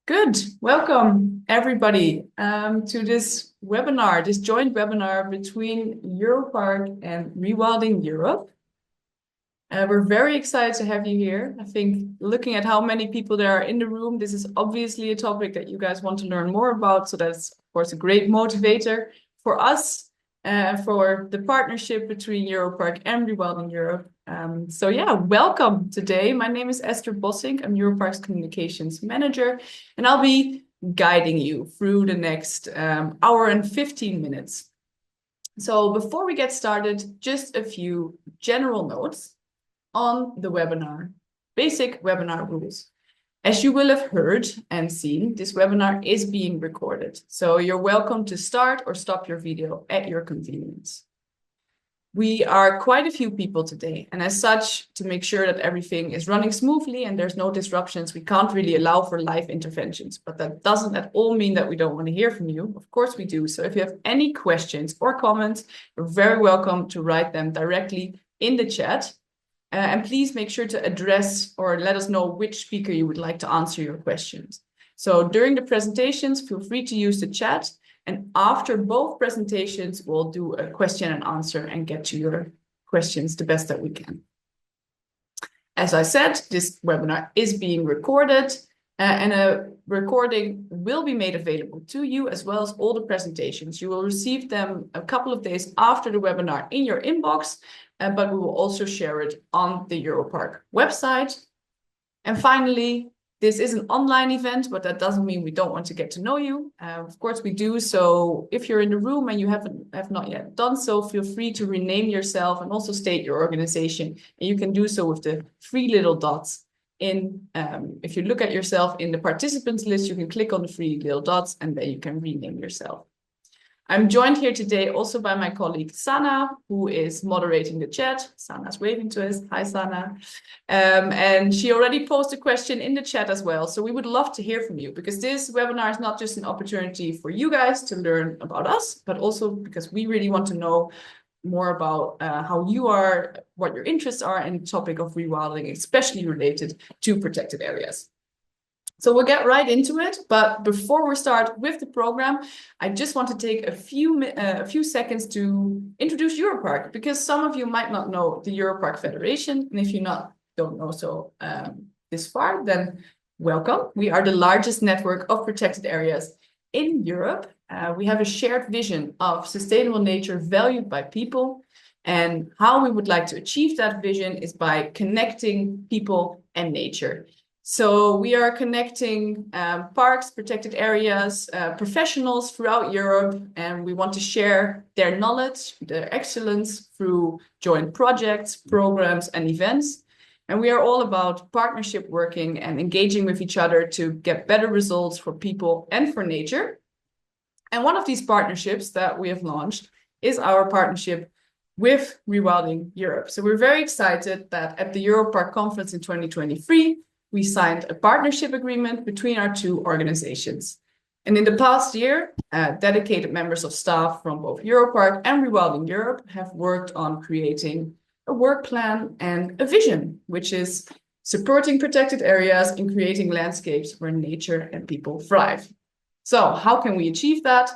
Good. Welcome, everybody, to this webinar, this joint webinar between EUROPARC and Rewilding Europe. We're very excited to have you here. I think looking at how many people there are in the room, this is obviously a topic that you guys want to learn more about. So that's, of course, a great motivator for us, for the partnership between EUROPARC and Rewilding Europe. So yeah, welcome today. My name is Esther Bossink. I'm EUROPARC's Communications Manager, and I'll be guiding you through the next hour and 15 minutes. So before we get started, just a few general notes on the webinar, basic webinar rules. As you will have heard and seen, this webinar is being recorded. So you're welcome to start or stop your video at your convenience. We are quite a few people today, and as such, to make sure that everything is running smoothly and there's no disruptions, we can't really allow for live interventions. But that doesn't at all mean that we don't want to hear from you. Of course we do. So if you have any questions or comments, you're very welcome to write them directly in the chat. And please make sure to address or let us know which speaker you would like to answer your questions. So during the presentations, feel free to use the chat. And after both presentations, we'll do a question and answer and get to your questions the best that we can. As I said, this webinar is being recorded and a recording will be made available to you as well as all the presentations. You will receive them a couple of days after the webinar in your inbox, but we will also share it on the EUROPARC website. And finally, this is an online event, but that doesn't mean we don't want to get to know you. Of course, we do. So if you're in the room and you have not yet done so, feel free to rename yourself and also state your organization. And you can do so with the three little dots. If you look at yourself in the participants list, you can click on the three little dots and then you can rename yourself. I'm joined here today also by my colleague Sana, who is moderating the chat. Sana's waving to us. Hi, Sana. And she already posed a question in the chat as well. So we would love to hear from you because this webinar is not just an opportunity for you guys to learn about us, but also because we really want to know more about how you are, what your interests are in the topic of rewilding, especially related to protected areas. So we'll get right into it, but before we start with the program, I just want to take a few seconds to introduce EUROPARC, because some of you might not know the EUROPARC Federation, and if you don't know so this far, then welcome. We are the largest network of protected areas in Europe. We have a shared vision of sustainable nature valued by people, and how we would like to achieve that vision is by connecting people and nature. So we are connecting parks, protected areas, professionals throughout Europe, and we want to share their knowledge, their excellence through joint projects, programs, and events. And we are all about partnership working and engaging with each other to get better results for people and for nature. And one of these partnerships that we have launched is our partnership with Rewilding Europe. So we're very excited that at the EUROPARC conference in 2023, we signed a partnership agreement between our two organizations. And in the past year, dedicated members of staff from both EUROPARC and Rewilding Europe have worked on creating a work plan and a vision, which is supporting protected areas and creating landscapes where nature and people thrive. So how can we achieve that?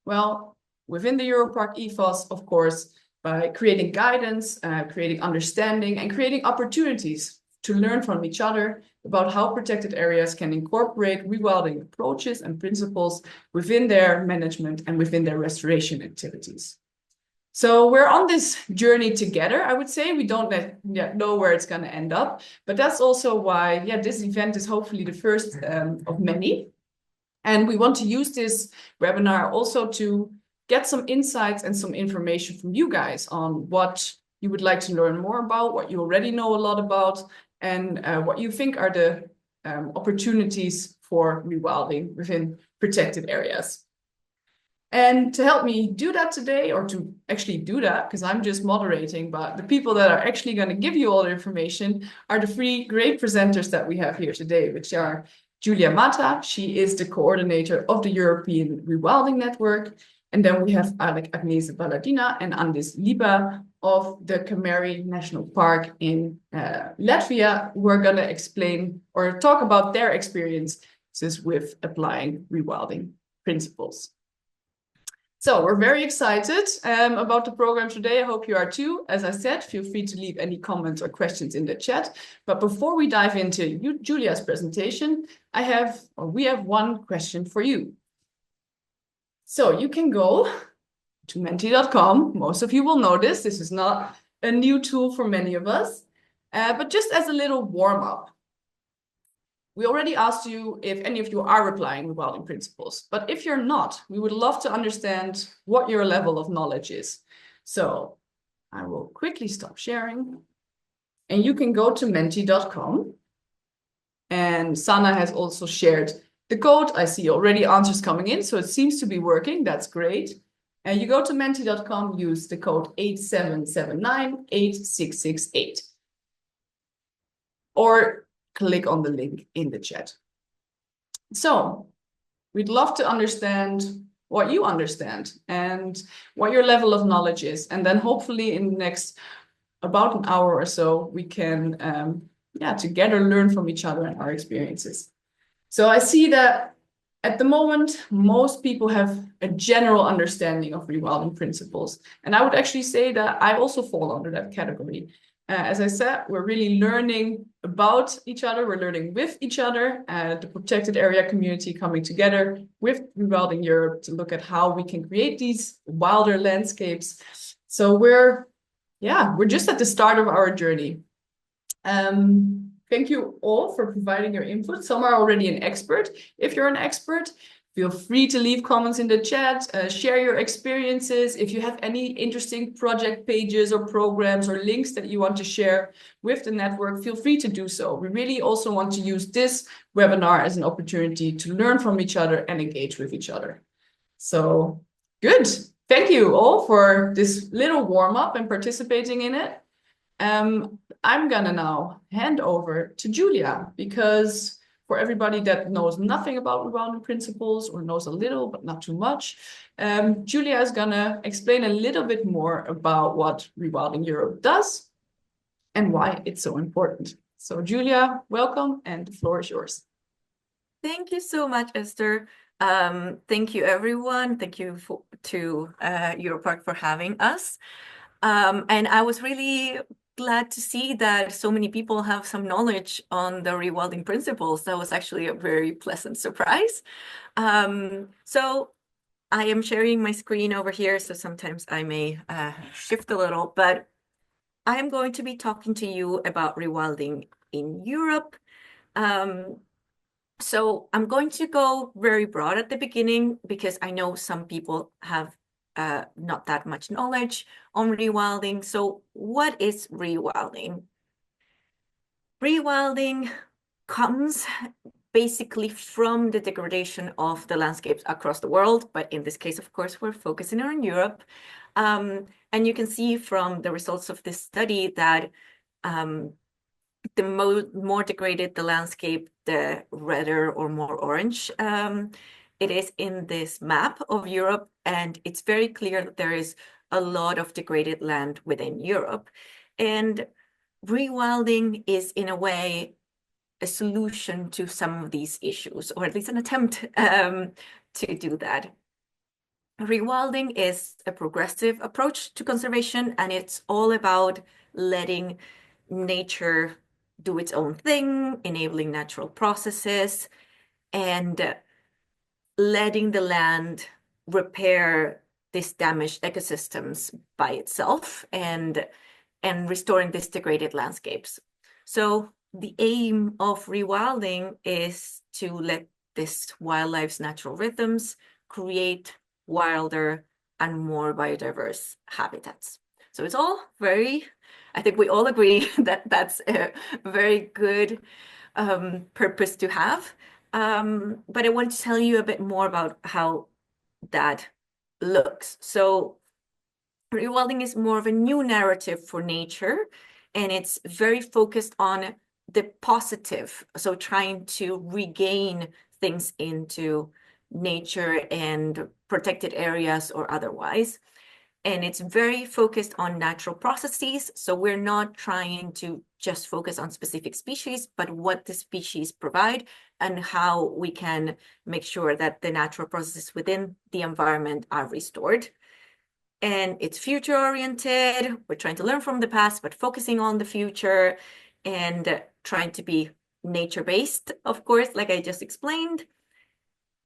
Well, within the EUROPARC ethos, of course, by creating guidance, creating understanding, and creating opportunities to learn from each other about how protected areas can incorporate rewilding approaches and principles within their management and within their restoration activities. So we're on this journey together, I would say. We don't yet know where it's going to end up, but that's also why, this event is hopefully the first of many. And we want to use this webinar also to get some insights and some information from you guys on what you would like to learn more about, what you already know a lot about, and what you think are the opportunities for rewilding within protected areas. And to help me do that today, or to actually do that, because I'm just moderating, but the people that are actually going to give you all the information are the three great presenters that we have here today, which are Julia Mata. She is the coordinator of the European Rewilding Network. And then we have Agnese Balladina and Andis Liba of the Kemeri National Park in Latvia, who are going to explain or talk about their experience with applying rewilding principles. So we're very excited about the program today. I hope you are too. As I said, feel free to leave any comments or questions in the chat. But before we dive into Julia's presentation, we have one question for you. So you can go to menti.com. Most of you will know this. This is not a new tool for many of us, but just as a little warm-up. We already asked you if any of you are applying rewilding principles, but if you're not, we would love to understand what your level of knowledge is. So I will quickly stop sharing, and you can go to menti.com. And Sana has also shared the code. I see already answers coming in, so it seems to be working. That's great. And you go to menti.com, use the code 87798668. Or click on the link in the chat. So we'd love to understand what you understand and what your level of knowledge is. And then hopefully in the next about an hour or so, we can together learn from each other and our experiences. So I see that at the moment, most people have a general understanding of rewilding principles. And I would actually say that I also fall under that category. As I said, we're really learning about each other. We're learning with each other, the protected area community coming together with Rewilding Europe to look at how we can create these wilder landscapes. So we're just at the start of our journey. Thank you all for providing your input. Some are already an expert. If you're an expert, feel free to leave comments in the chat, share your experiences. If you have any interesting project pages or programs or links that you want to share with the network, feel free to do so. We really also want to use this webinar as an opportunity to learn from each other and engage with each other. So good. Thank you all for this little warm-up and participating in it. I'm gonna now hand over to Julia, because for everybody that knows nothing about rewilding principles or knows a little but not too much, Julia is gonna explain a little bit more about what Rewilding Europe does and why it's so important. So Julia, welcome, and the floor is yours. Thank you so much, Esther. Thank you, everyone. Thank you to EUROPARC for having us. And I was really glad to see that so many people have some knowledge on the rewilding principles. That was actually a very pleasant surprise. So I am sharing my screen over here, so sometimes I may shift a little, but I am going to be talking to you about rewilding in Europe. So I'm going to go very broad at the beginning because I know some people have not that much knowledge on rewilding. So what is rewilding? Rewilding comes basically from the degradation of the landscapes across the world, but in this case, of course, we're focusing on Europe. And you can see from the results of this study that the more degraded the landscape, the redder or more orange it is in this map of Europe, and it's very clear that there is a lot of degraded land within Europe. And rewilding is, in a way, a solution to some of these issues, or at least an attempt to do that. Rewilding is a progressive approach to conservation, and it's all about letting nature do its own thing, enabling natural processes, and letting the land repair these damaged ecosystems by itself and restoring these degraded landscapes. So the aim of rewilding is to let this wildlife's natural rhythms create wilder and more biodiverse habitats. So it's all very, I think we all agree that that's a very good purpose to have. But I want to tell you a bit more about how that looks. So rewilding is more of a new narrative for nature, and it's very focused on the positive. So trying to regain things into nature and protected areas or otherwise. And it's very focused on natural processes. So we're not trying to just focus on specific species, but what the species provide and how we can make sure that the natural processes within the environment are restored. And it's future oriented. We're trying to learn from the past, but focusing on the future and trying to be nature-based, of course, like I just explained.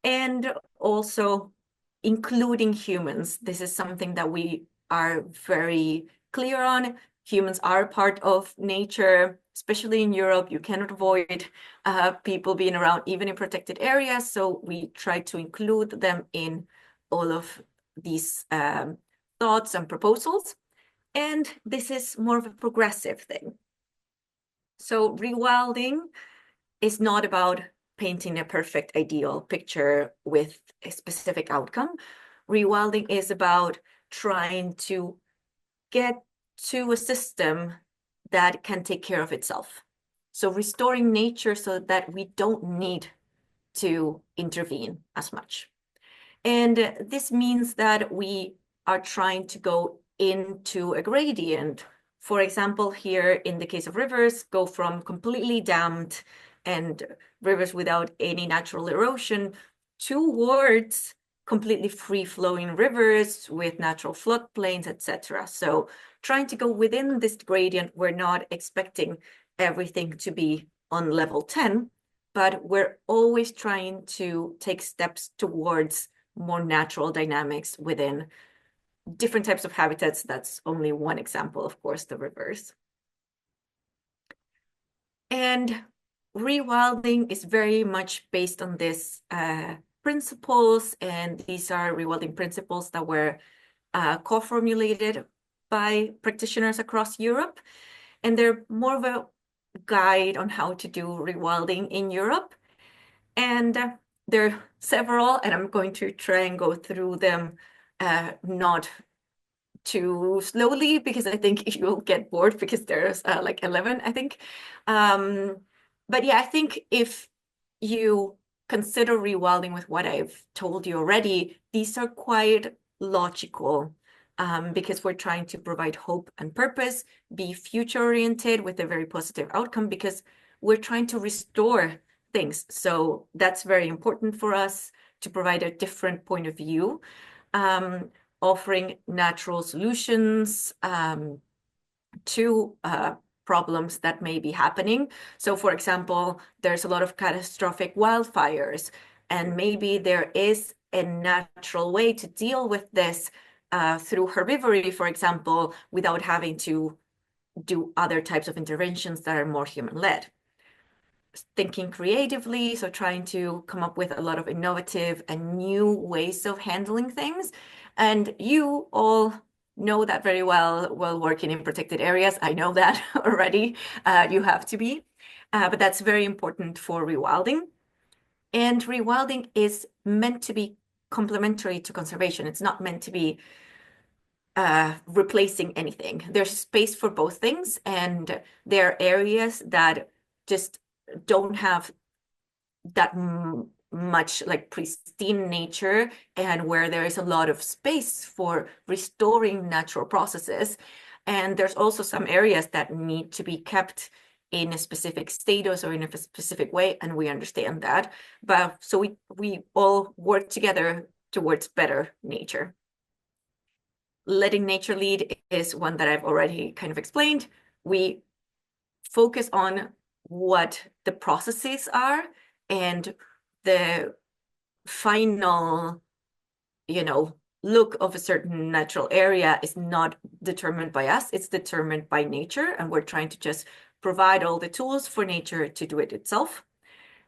And also including humans. This is something that we are very clear on. Humans are part of nature, especially in Europe. You cannot avoid people being around, even in protected areas. So we try to include them in all of these thoughts and proposals. And this is more of a progressive thing. So rewilding is not about painting a perfect ideal picture with a specific outcome. Rewilding is about trying to get to a system that can take care of itself. So restoring nature so that we don't need to intervene as much. And this means that we are trying to go into a gradient. For example, here in the case of rivers, go from completely dammed and rivers without any natural erosion towards completely free-flowing rivers with natural floodplains, etc. So trying to go within this gradient, we're not expecting everything to be on level 10, but we're always trying to take steps towards more natural dynamics within different types of habitats. That's only one example, of course, the rivers. And rewilding is very much based on this principles, and these are rewilding principles that were co-formulated by practitioners across Europe. And they're more of a guide on how to do rewilding in Europe. And there are several, and I'm going to try and go through them not too slowly because I think you'll get bored because there's like 11, I think. But yeah, I think if you consider rewilding with what I've told you already, these are quite logical because we're trying to provide hope and purpose, be future oriented with a very positive outcome because we're trying to restore things. So that's very important for us to provide a different point of view, offering natural solutions to problems that may be happening. So for example, there's a lot of catastrophic wildfires, and maybe there is a natural way to deal with this through herbivory, for example, without having to do other types of interventions that are more human-led. Thinking creatively, so trying to come up with a lot of innovative and new ways of handling things. And you all know that very well while working in protected areas. I know that already. You have to be. But that's very important for rewilding. And rewilding is meant to be complementary to conservation. It's not meant to be replacing anything. There's space for both things, and there are areas that just don't have that much like pristine nature and where there is a lot of space for restoring natural processes. And there's also some areas that need to be kept in a specific status or in a specific way, and we understand that. But so we all work together towards better nature. Letting nature lead is one that I've already kind of explained. We focus on what the processes are, and the final, look of a certain natural area is not determined by us, it's determined by nature, and we're trying to just provide all the tools for nature to do it itself.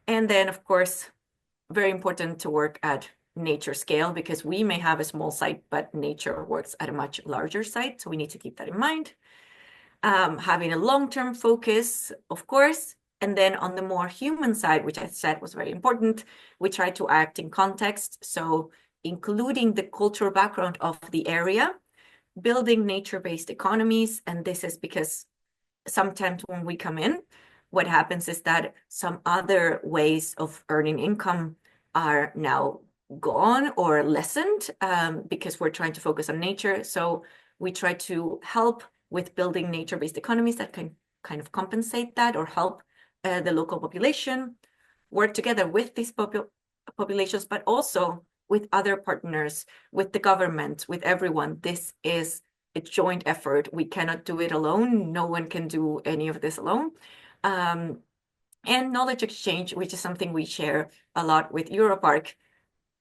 And then, of course, very important to work at nature scale because we may have a small site, but nature works at a much larger site, so we need to keep that in mind. Having a long-term focus, of course, and then on the more human side, which I said was very important, we try to act in context, so including the cultural background of the area, building nature-based economies, and this is because sometimes when we come in, what happens is that some other ways of earning income are now gone or lessened because we're trying to focus on nature. So we try to help with building nature-based economies that can kind of compensate that or help the local population work together with these populations, but also with other partners, with the government, with everyone. This is a joint effort. We cannot do it alone. No one can do any of this alone. And knowledge exchange, which is something we share a lot with EUROPARC.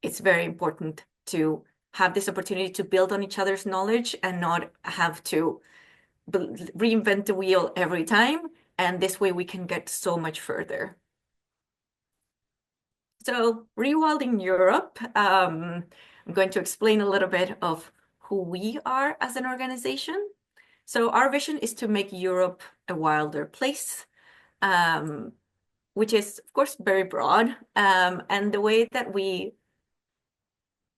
It's very important to have this opportunity to build on each other's knowledge and not have to reinvent the wheel every time. And this way we can get so much further. So Rewilding Europe, I'm going to explain a little bit of who we are as an organization. So our vision is to make Europe a wilder place, which is, of course, very broad. And the way that we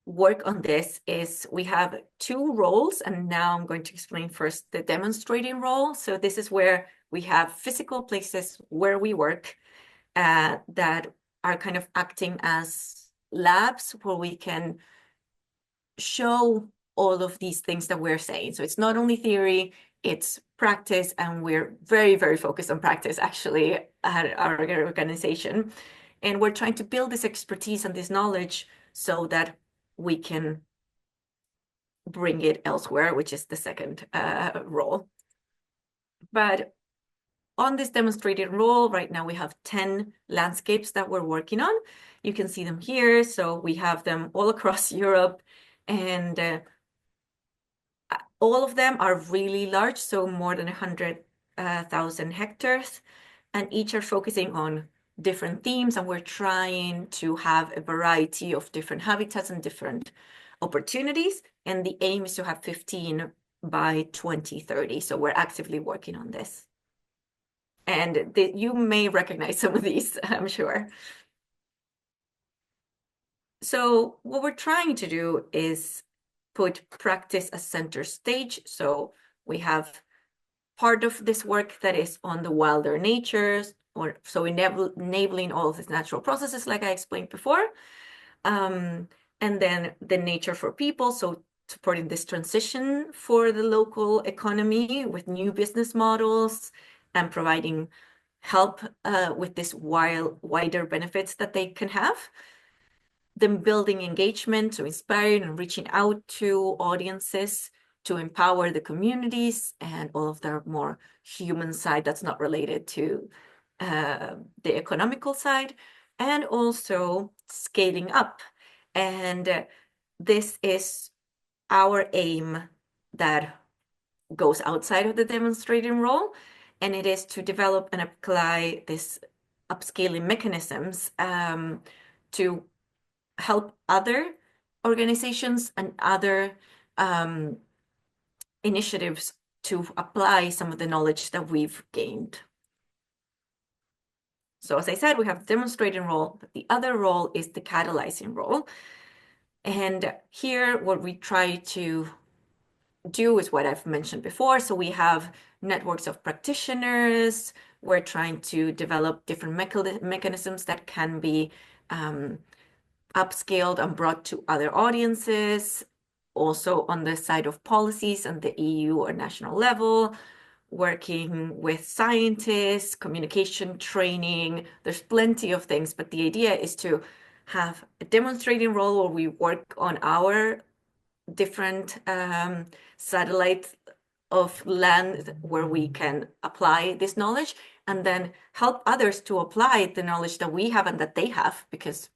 work on this is we have two roles, and now I'm going to explain first the demonstrating role. So this is where we have physical places where we work that are kind of acting as labs where we can show all of these things that we're saying. So it's not only theory, it's practice, and we're very, very focused on practice actually at our organization. And we're trying to build this expertise and this knowledge so that we can bring it elsewhere, which is the second role. But on this demonstrated role, right now we have 10 landscapes that we're working on. You can see them here. So we have them all across Europe, and all of them are really large, so more than 100,000 hectares, and each are focusing on different themes, and we're trying to have a variety of different habitats and different opportunities. And the aim is to have 15 by 2030. So we're actively working on this. And you may recognize some of these, I'm sure. So what we're trying to do is put practice as center stage. So we have part of this work that is on the wilder natures, or so enabling all of these natural processes, like I explained before. And then the nature for people, so supporting this transition for the local economy with new business models and providing help with this wider benefits that they can have. Then building engagement, so inspiring and reaching out to audiences to empower the communities and all of their more human side that's not related to the economical side, and also scaling up. And this is our aim that goes outside of the demonstrating role, and it is to develop and apply this upscaling mechanisms to help other organizations and other initiatives to apply some of the knowledge that we've gained. So as I said, we have the demonstrating role, but the other role is the catalyzing role. And here, what we try to do is what I've mentioned before. So we have networks of practitioners. We're trying to develop different mechanisms that can be upscaled and brought to other audiences. Also on the side of policies on the EU or national level, working with scientists, communication training. There's plenty of things, but the idea is to have a demonstrating role where we work on our different satellites of land where we can apply this knowledge, and then help others to apply the knowledge that we have and that they have, because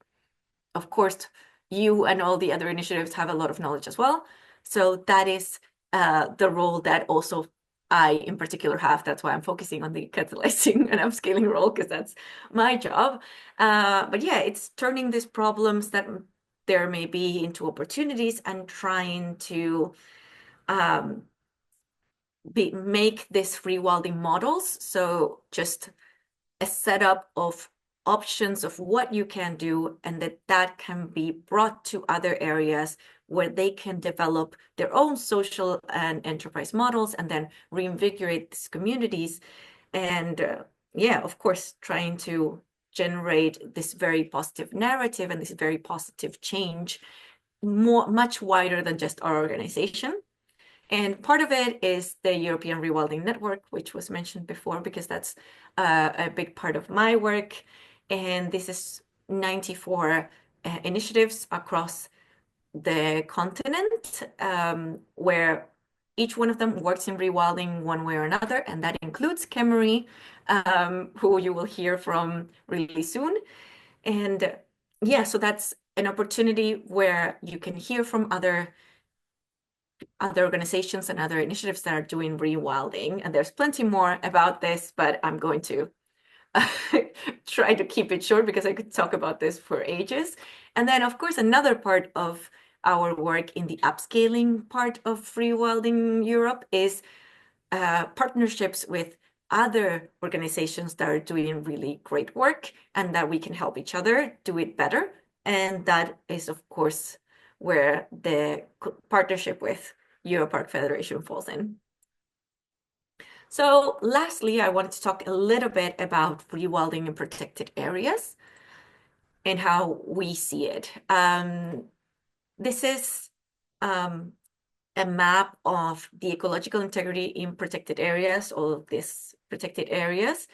of course you and all the other initiatives have a lot of knowledge as well. So that is the role that also I in particular have. That's why I'm focusing on the catalyzing and upscaling role, because that's my job. But yeah, it's turning these problems that there may be into opportunities and trying to make this rewilding models. So just a setup of options of what you can do, and that can be brought to other areas where they can develop their own social and enterprise models and then reinvigorate these communities. And yeah, of course, trying to generate this very positive narrative and this very positive change much wider than just our organization. And part of it is the European Rewilding Network, which was mentioned before, because that's a big part of my work. And this is 94 initiatives across the continent, where each one of them works in rewilding one way or another, and that includes Kemeri, who you will hear from really soon. And yeah, so that's an opportunity where you can hear from other organizations and other initiatives that are doing rewilding. And there's plenty more about this, but I'm going to try to keep it short because I could talk about this for ages. And then, of course, another part of our work in the upscaling part of Rewilding Europe is partnerships with other organizations that are doing really great work and that we can help each other do it better. And that is, of course, where the partnership with EUROPARC Federation falls in. So lastly, I wanted to talk a little bit about rewilding in protected areas and how we see it. This is a map of the ecological integrity in protected areas, all of these protected areas.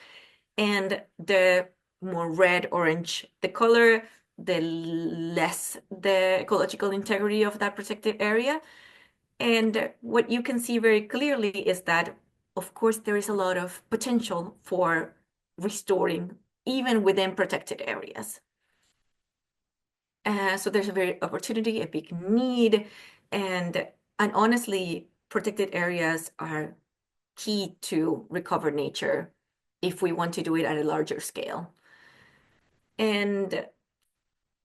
And the more red, orange the color, the less the ecological integrity of that protected area. And what you can see very clearly is that, of course, there is a lot of potential for restoring even within protected areas. So there's a very opportunity, a big need, and honestly, protected areas are key to recover nature if we want to do it at a larger scale. And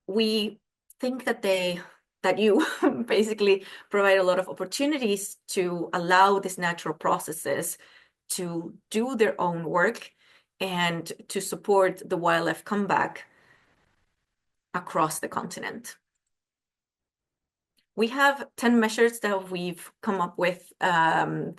we think that you basically provide a lot of opportunities to allow these natural processes to do their own work and to support the wildlife comeback across the continent. We have 10 measures that we've come up with, and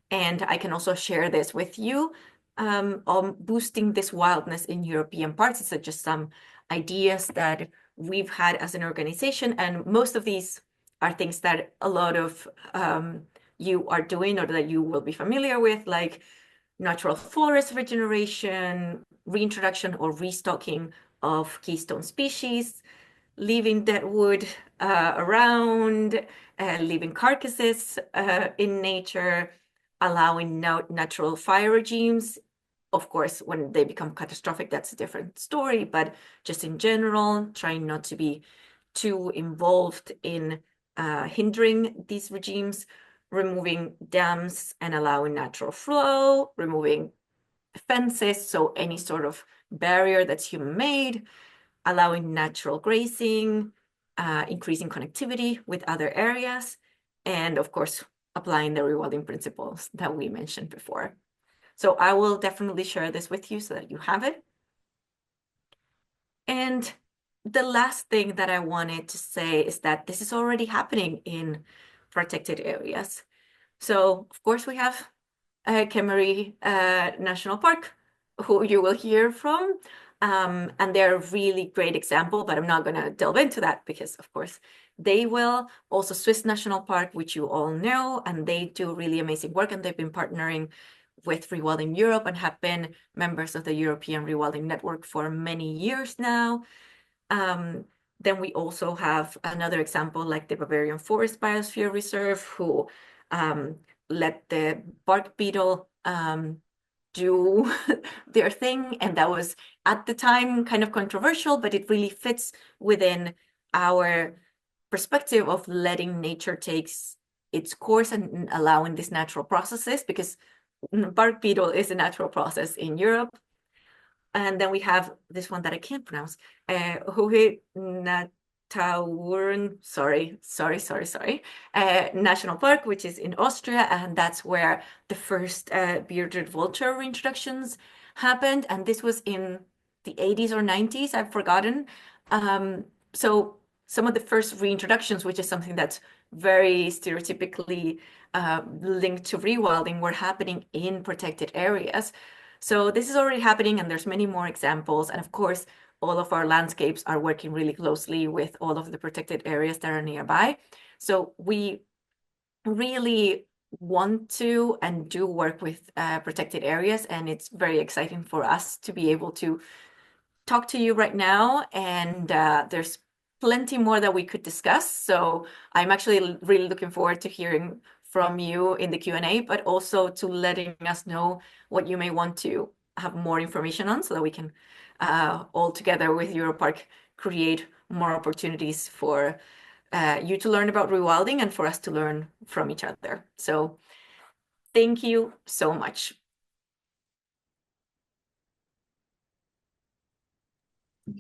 I can also share this with you on boosting this wildness in European parks. It's just some ideas that we've had as an organization, and most of these are things that a lot of you are doing or that you will be familiar with, like natural forest regeneration, reintroduction or restocking of keystone species, leaving dead wood around, leaving carcasses in nature, allowing natural fire regimes. Of course, when they become catastrophic, that's a different story, but just in general, trying not to be too involved in hindering these regimes, removing dams and allowing natural flow, removing fences, so any sort of barrier that's human-made, allowing natural grazing, increasing connectivity with other areas, and of course, applying the rewilding principles that we mentioned before. So I will definitely share this with you so that you have it. And the last thing that I wanted to say is that this is already happening in protected areas. So of course we have Kemeri National Park, who you will hear from. And they're a really great example, but I'm not going to delve into that because, of course, they will. Also, Swiss National Park, which you all know, and they do really amazing work, and they've been partnering with Rewilding Europe and have been members of the European Rewilding Network for many years now. Then we also have another example like the Bavarian Forest Biosphere Reserve, who let the bark beetle do their thing. And that was at the time kind of controversial, but it really fits within our perspective of letting nature take its course and allowing these natural processes, because bark beetle is a natural process in Europe. And then we have this one that I can't pronounce, National Park, which is in Austria, and that's where the first bearded vulture reintroductions happened, and this was in the 80s or 90s, I've forgotten. So some of the first reintroductions, which is something that's very stereotypically linked to rewilding, were happening in protected areas. So this is already happening, and there's many more examples. And of course, all of our landscapes are working really closely with all of the protected areas that are nearby. So we really want to and do work with protected areas, and it's very exciting for us to be able to talk to you right now. And there's plenty more that we could discuss. So I'm actually really looking forward to hearing from you in the Q&A, but also to letting us know what you may want to have more information on, so that we can all together with EUROPARC create more opportunities for you to learn about rewilding and for us to learn from each other. So thank you so much.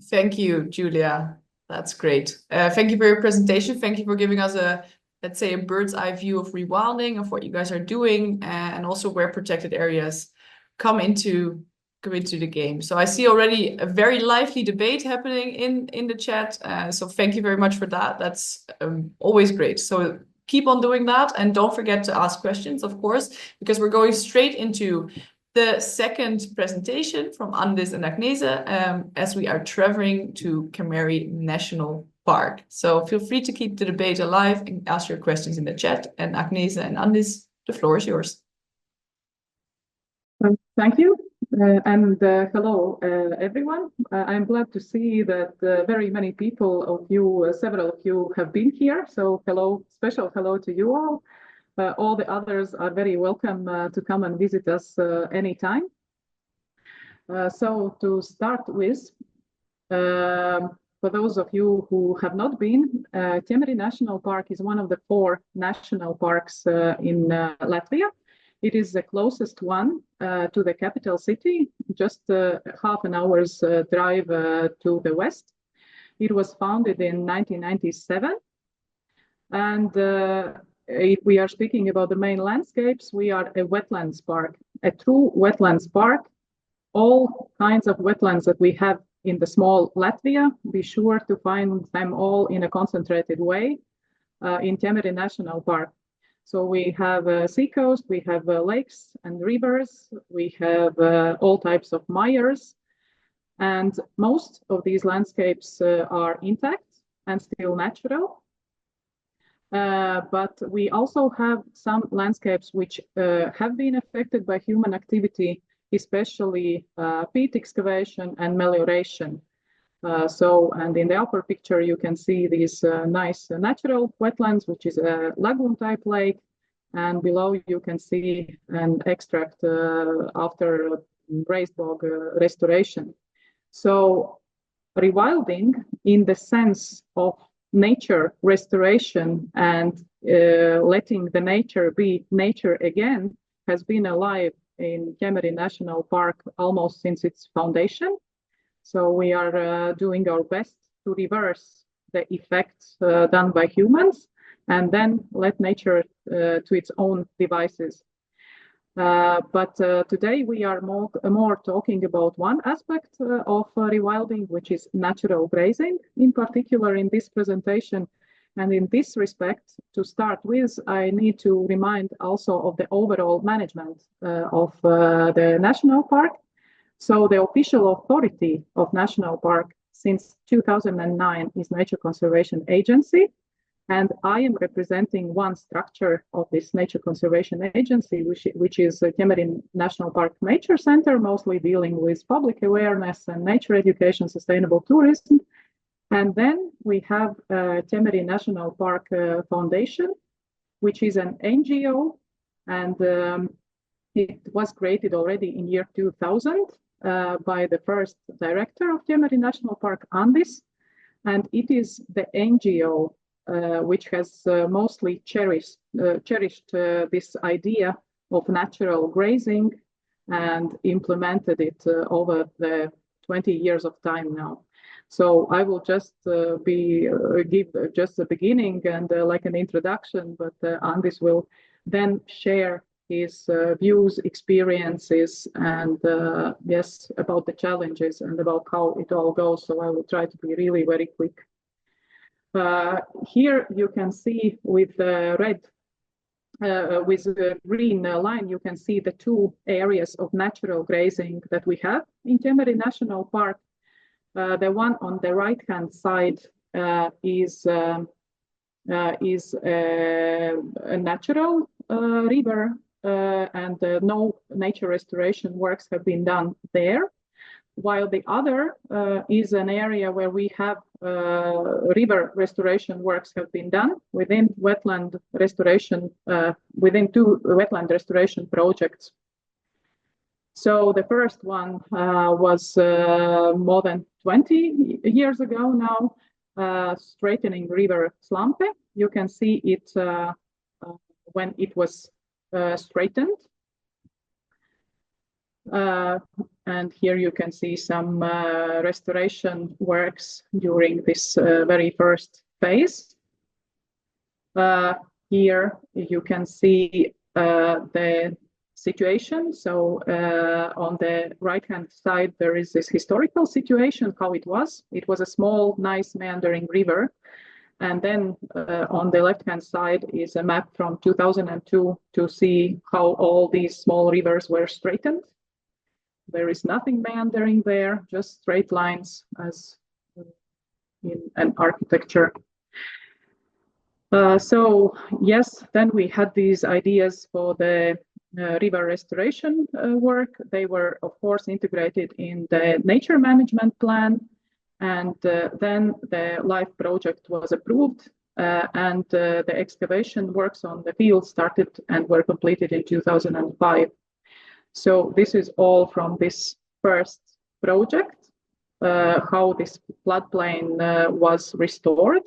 Thank you, Julia. That's great. Thank you for your presentation. Thank you for giving us a, let's say, a bird's eye view of rewilding, of what you guys are doing, and also where protected areas come into the game. So I see already a very lively debate happening in the chat. So thank you very much for that. That's always great. So keep on doing that, and don't forget to ask questions, of course, because we're going straight into the second presentation from Andis and Agnese, as we are traveling to Kemeri National Park. So feel free to keep the debate alive and ask your questions in the chat. And Agnese and Andis, the floor is yours. Thank you. And hello, everyone. I'm glad to see that very many people of you, several of you have been here. So hello, special hello to you all. All the others are very welcome to come and visit us anytime. So to start with, for those of you who have not been, Kemeri National Park is one of the 4 national parks in Latvia. It is the closest one to the capital city, just half an hour's drive to the west. It was founded in 1997. And if we are speaking about the main landscapes, we are a wetlands park, a true wetlands park. All kinds of wetlands that we have in the small Latvia, be sure to find them all in a concentrated way in Kemeri National Park. So we have seacoast, we have lakes and rivers, we have all types of mires, and most of these landscapes are intact and still natural. But we also have some landscapes which have been affected by human activity, especially peat excavation and melioration. And in the upper picture, you can see these nice natural wetlands, which is a lagoon type lake. And below you can see an extract after raised bog restoration. So rewilding, in the sense of nature restoration and letting the nature be nature again, has been alive in Kemeri National Park almost since its foundation. So we are doing our best to reverse the effects done by humans, and then let nature to its own devices. But today we are more talking about one aspect of rewilding, which is natural grazing, in particular in this presentation. And in this respect, to start with, I need to remind also of the overall management of the national park. So the official authority of National Park since 2009 is Nature Conservation Agency. And I am representing one structure of this Nature Conservation Agency, which is Kemeri National Park Nature Center, mostly dealing with public awareness and nature education, sustainable tourism. And then we have Kemeri National Park Foundation, which is an NGO, and it was created already in year 2000 by the first director of Kemeri National Park, Andis, and it is the NGO which has mostly cherished this idea of natural grazing and implemented it over the 20 years of time now. So I will just give just the beginning and like an introduction, but Andis will then share his views, experiences, and yes, about the challenges and about how it all goes. So I will try to be really very quick. Here you can see with red with the green line, you can see the two areas of natural grazing that we have in Kemeri National Park. The one on the right-hand side is a natural river, and no nature restoration works have been done there, while the other is an area where we have river restoration works have been done within wetland restoration, within two wetland restoration projects. So the first one was more than 20 years ago now, straightening River Slampe. You can see it when it was straightened. And here you can see some restoration works during this very first phase. Here you can see the situation. So on the right-hand side, there is this historical situation, how it was. It was a small, nice meandering river. And then on the left-hand side is a map from 2002 to see how all these small rivers were straightened. There is nothing meandering there, just straight lines as in an architecture. So yes, then we had these ideas for the river restoration work. They were, of course, integrated in the nature management plan. And then the LIFE project was approved, and the excavation works on the field started and were completed in 2005. So this is all from this first project, how this floodplain was restored.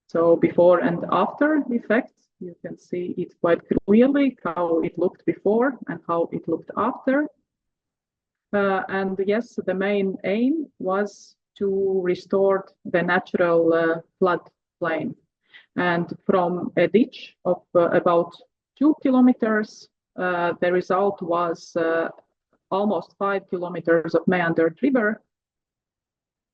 So before and after effect, you can see it quite clearly, how it looked before and how it looked after. And yes, the main aim was to restore the natural floodplain. And from a ditch of about 2 kilometers, the result was almost 5 kilometers of meandered river.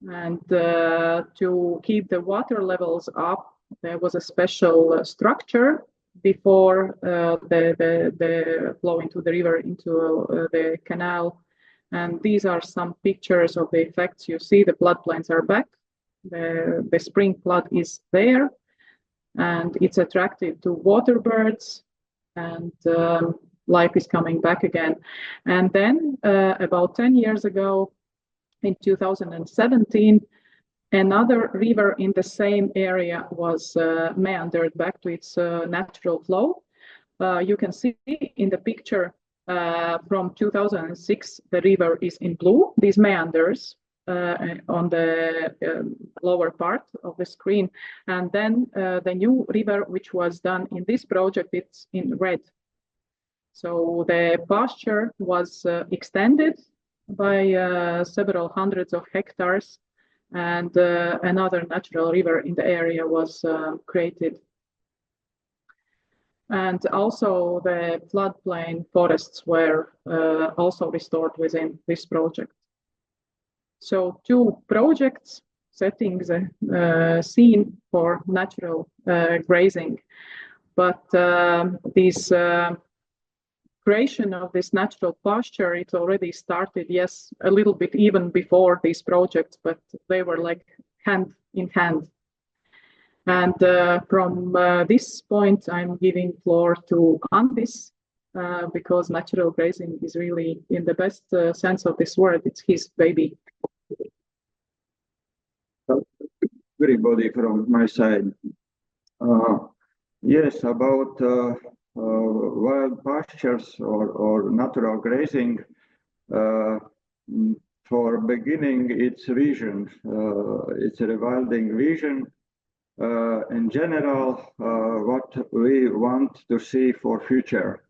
And to keep the water levels up, there was a special structure before the flow into the river, into the canal. And these are some pictures of the effects. You see the floodplains are back. The spring flood is there, and it's attractive to water birds, and life is coming back again. And then about 10 years ago, in 2017, another river in the same area was meandered back to its natural flow. You can see in the picture from 2006, the river is in blue, these meanders on the lower part of the screen. And then the new river, which was done in this project, it's in red. So the pasture was extended by several hundreds of hectares, and another natural river in the area was created. And also the floodplain forests were also restored within this project. So two projects setting the scene for natural grazing. But this creation of this natural pasture, it already started, yes, a little bit even before these projects, but they were like hand in hand. And from this point, I'm giving floor to Andis, because natural grazing is really, in the best sense of this word, it's his baby. Everybody from my side. Yes, about wild pastures or natural grazing. For beginning, its vision, it's a rewilding vision. In general, what we want to see for future.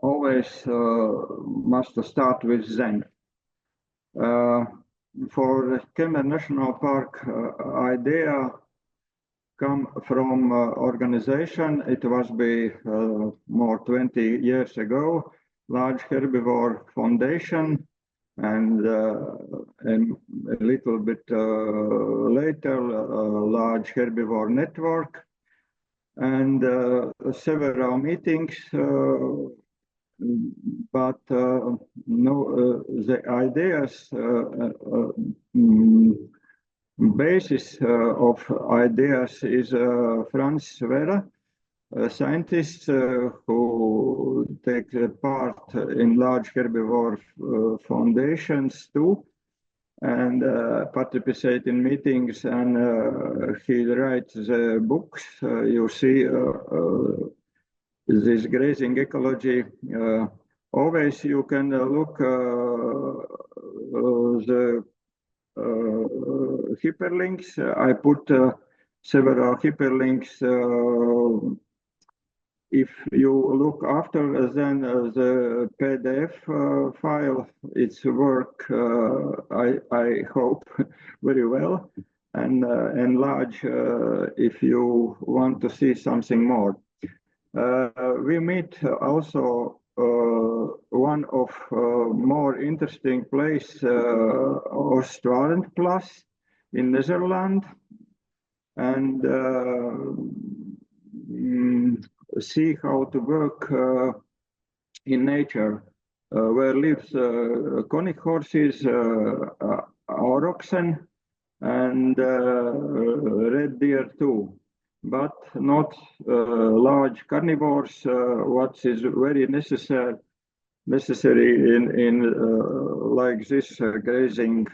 Always must start with Zen. For Kemeri National Park, idea come from organization. It was more 20 years ago, large herbivore foundation, and a little bit later, large herbivore network. and several meetings, but no, the ideas, basis of ideas is Franz Vera, a scientist who takes part in large herbivore foundations too, and participate in meetings, and he writes books. You see this grazing ecology. Always you can look the hyperlinks. I put several hyperlinks. If you look after, then the PDF file, it's work, I hope, very well, and enlarge if you want to see something more. We meet also one of more interesting place, Oostvaarderbos in Netherlands, and see how to work in nature, where lives conic horses, aurochsen, and red deer too, but not large carnivores, what is very necessary in like this grazing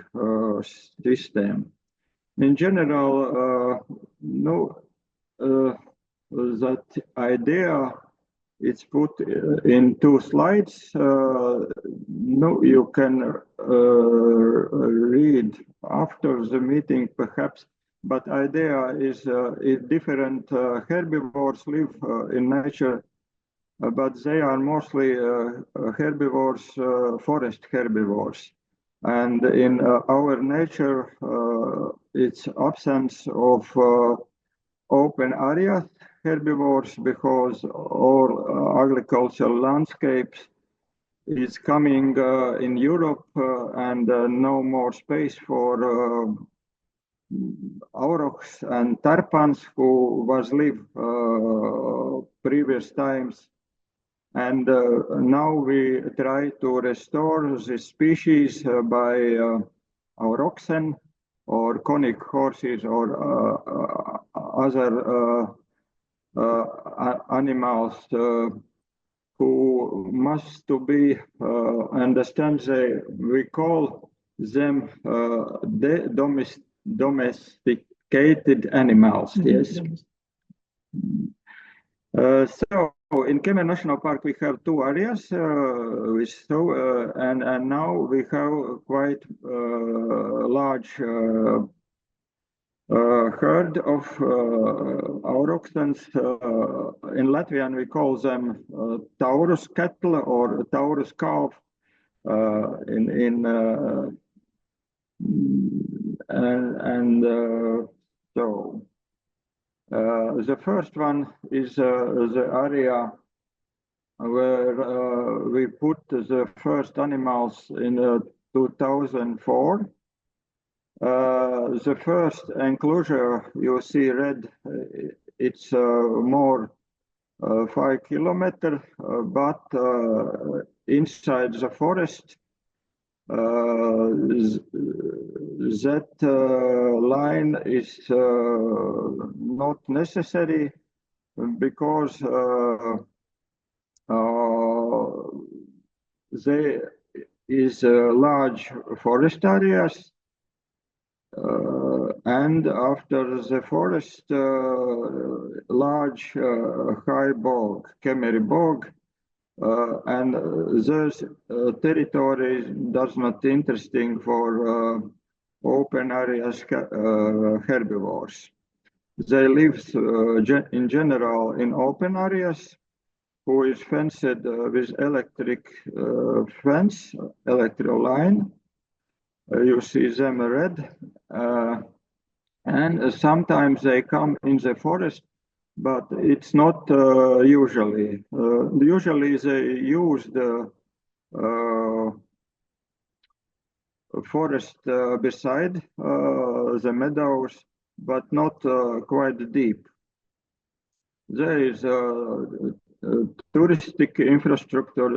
system. In general, no, that idea it's put in 2 slides. No, you can read after the meeting perhaps, but idea is different herbivores live in nature, but they are mostly herbivores, forest herbivores. And in our nature, it's absence of open area herbivores, because all agricultural landscapes is coming in Europe, and no more space for aurochs and tarpans who was live previous times. And now we try to restore this species by aurochsen or conic horses or other animals who must to be understand we call them domesticated animals. Yes. So in Kemeri National Park we have 2 areas, and now we have quite large herd of aurochsens. In Latvian we call them Taurus cattle or Taurus calf. So the first one is the area where we put the first animals in 2004. The first enclosure you see red, it's more 5 kilometers, but inside the forest, that line is not necessary, because there is large forest areas, and after the forest, large high bog, Kemeri bog, and this territory does not interesting for open areas herbivores. They live in general in open areas, who is fenced with electric fence, electric line. You see them red, and sometimes they come in the forest, but it's not usually. Usually they use the forest beside the meadows, but not quite deep. there is touristic infrastructure.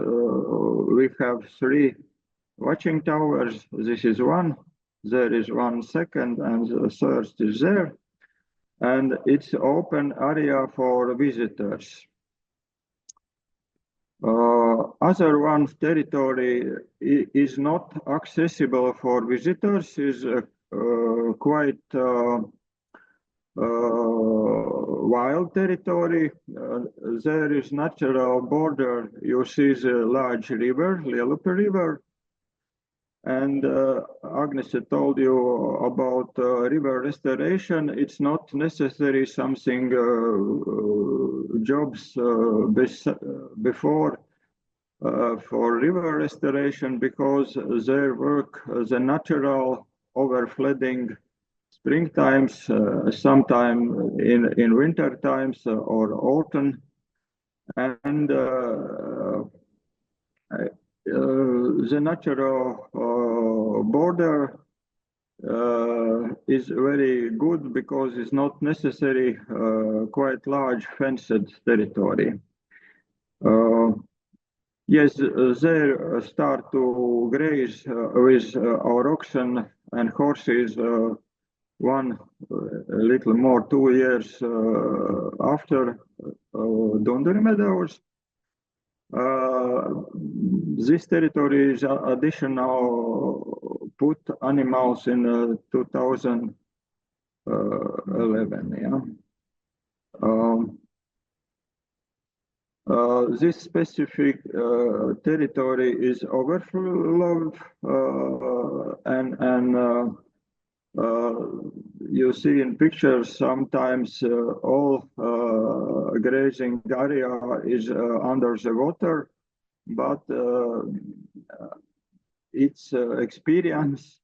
We have 3 watching towers. This is one. There is one second, and the third is there. And it's open area for visitors. Other one territory is not accessible for visitors, is quite wild territory. There is natural border. You see the large river, Lielupe River. And Agnes told you about river restoration. It's not necessary something jobs before for river restoration, because their work, the natural overflooding spring times, sometime in winter times or autumn, and the natural border is very good because it's not necessary quite large fenced territory. Yes, they start to graze with our oxen and horses a little more 2 years after Dunduri Meadows. This territory is additional put animals in 2011. Yeah. This specific territory is overflowed, and you see in pictures sometimes all grazing area is under the water, but its experience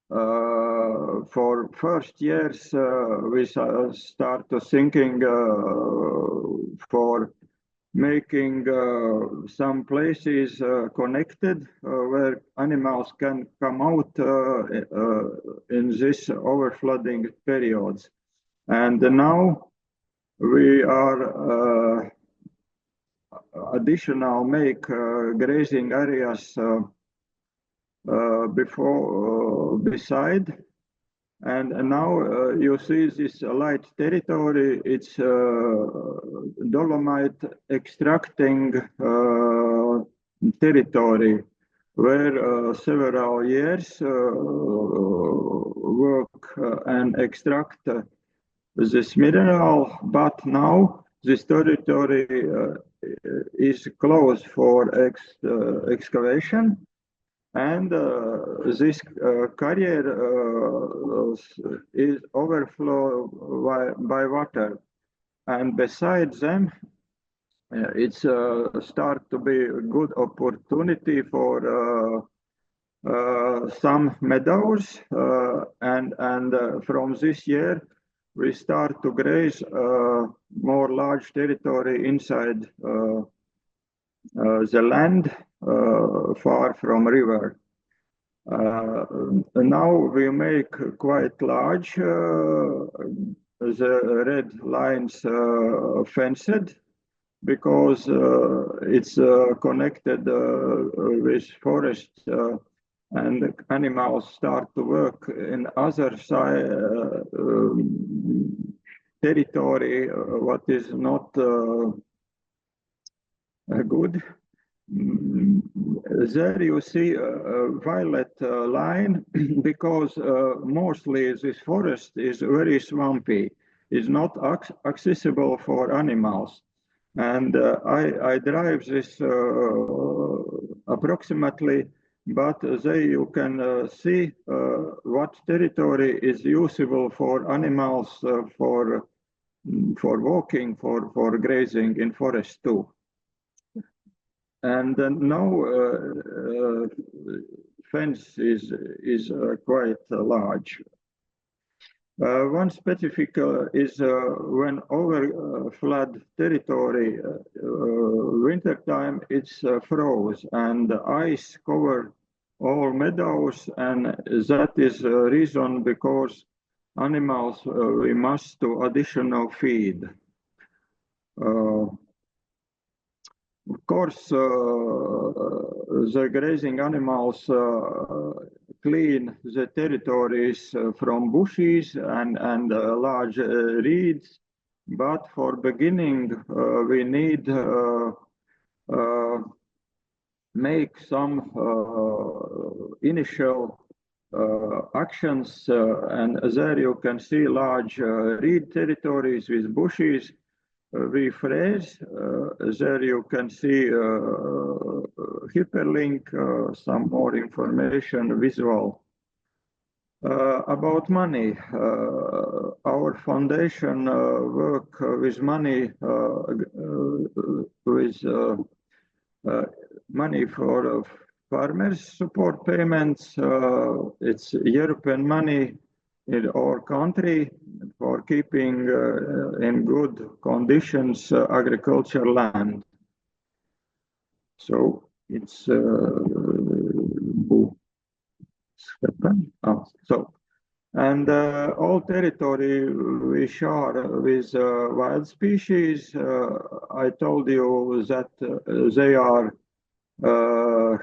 for first years we start to thinking for making some places connected where animals can come out in this overflooding periods. And now we are additional make grazing areas beside. And now you see this light territory. It's dolomite extracting territory where several years work and extract this mineral, but now this territory is closed for excavation. And this carrier is overflowed by water, and besides them, it's start to be a good opportunity for some meadows, and from this year we start to graze more large territory inside the land far from river. Now we make quite large the red lines fenced, because it's connected with forest, and animals start to work in other side territory what is not good. There you see a violet line because mostly this forest is very swampy. It's not accessible for animals. And I drive this approximately, but there you can see what territory is usable for animals for walking, for grazing in forest too. And now fence is quite large. One specific is when overflood territory, winter time, it's froze and ice cover all meadows, and that is a reason because animals we must do additional feed. Of course, the grazing animals clean the territories from bushes and large reeds, but for beginning, we need make some initial actions, and there you can see large reed territories with bushes. We phrase, there you can see hyperlink, some more information visual. About money, our foundation work with money, with money for farmers support payments. It's European money in our country for keeping in good conditions agriculture land. So it's and all territory we share with wild species. I told you that they are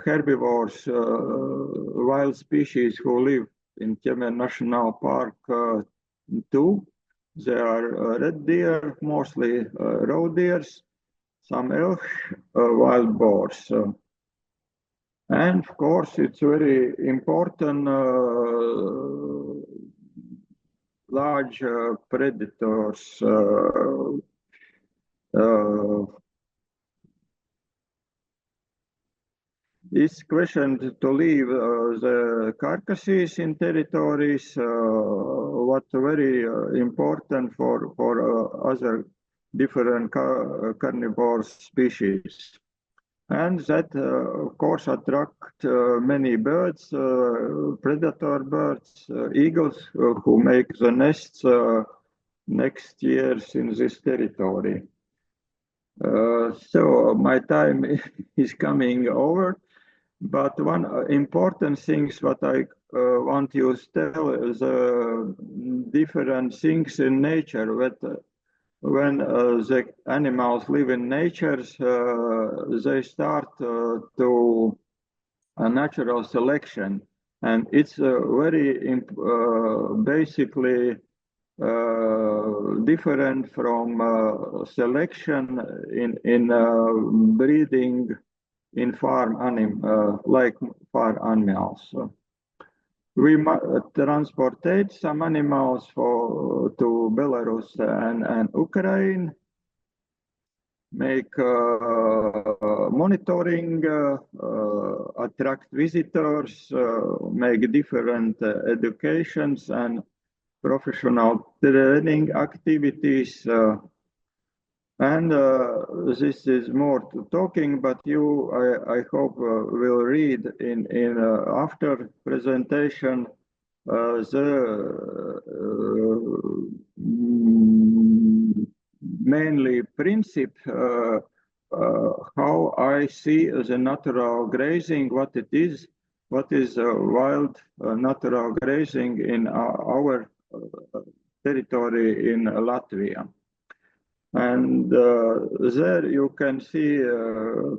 herbivores, wild species who live in Kemeri National Park too. They are red deer, mostly roe deers, some elk, wild boars. And of course, it's very important large predators. This question to leave the carcasses in territories, what very important for other different carnivore species. And that, of course, attract many birds, predator birds, eagles, who make the nests next years in this territory. So my time is coming over, but one important thing what I want you to tell is different things in nature that when the animals live in nature, they start to a natural selection, and it's very basically different from selection in breeding in farm like farm animals. We transported some animals to Belarus and Ukraine, make monitoring, attract visitors, make different educations and professional training activities. And this is more to talking, but you, I hope, will read in after presentation the mainly principle how I see the natural grazing, what it is, what is wild natural grazing in our territory in Latvia. And there you can see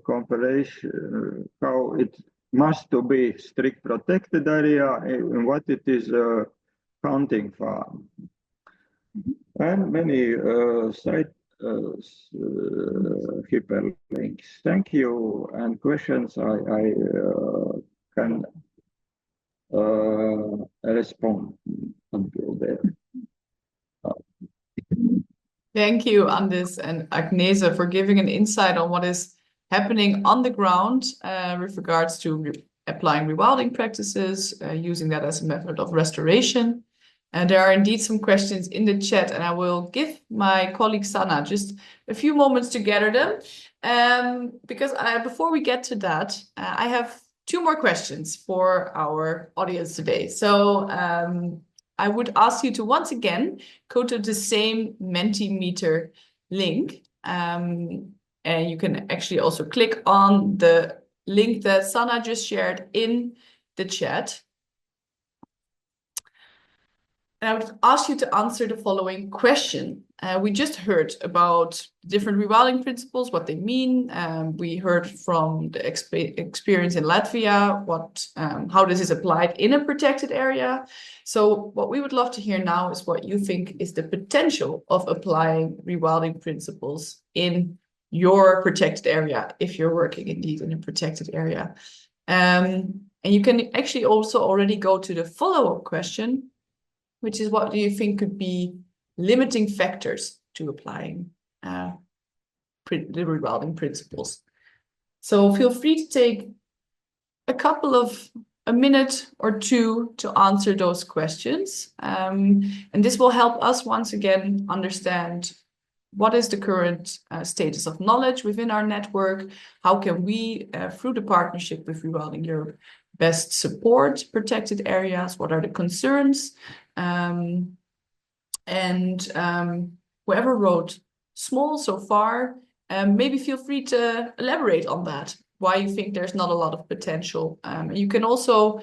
comparison how it must to be strict protected area and what it is hunting farm. And many site hyperlinks. Thank you. And questions I can respond until there. Thank you, Andis and Agnese, for giving an insight on what is happening on the ground with regards to applying rewilding practices, using that as a method of restoration. And there are indeed some questions in the chat, and I will give my colleague Sana just a few moments to gather them. Because before we get to that, I have two more questions for our audience today. So I would ask you to once again go to the same Mentimeter link. And you can actually also click on the link that Sana just shared in the chat. I would ask you to answer the following question. We just heard about different rewilding principles, what they mean. We heard from the experience in Latvia, how this is applied in a protected area. So what we would love to hear now is what you think is the potential of applying rewilding principles in your protected area, if you're working indeed in a protected area. And you can actually also already go to the follow-up question, which is what do you think could be limiting factors to applying the rewilding principles? So feel free to take a minute or two to answer those questions. And this will help us once again understand what is the current status of knowledge within our network? How can we, through the partnership with Rewilding Europe, best support protected areas? What are the concerns? Whoever wrote small so far, maybe feel free to elaborate on that, why you think there's not a lot of potential. You can also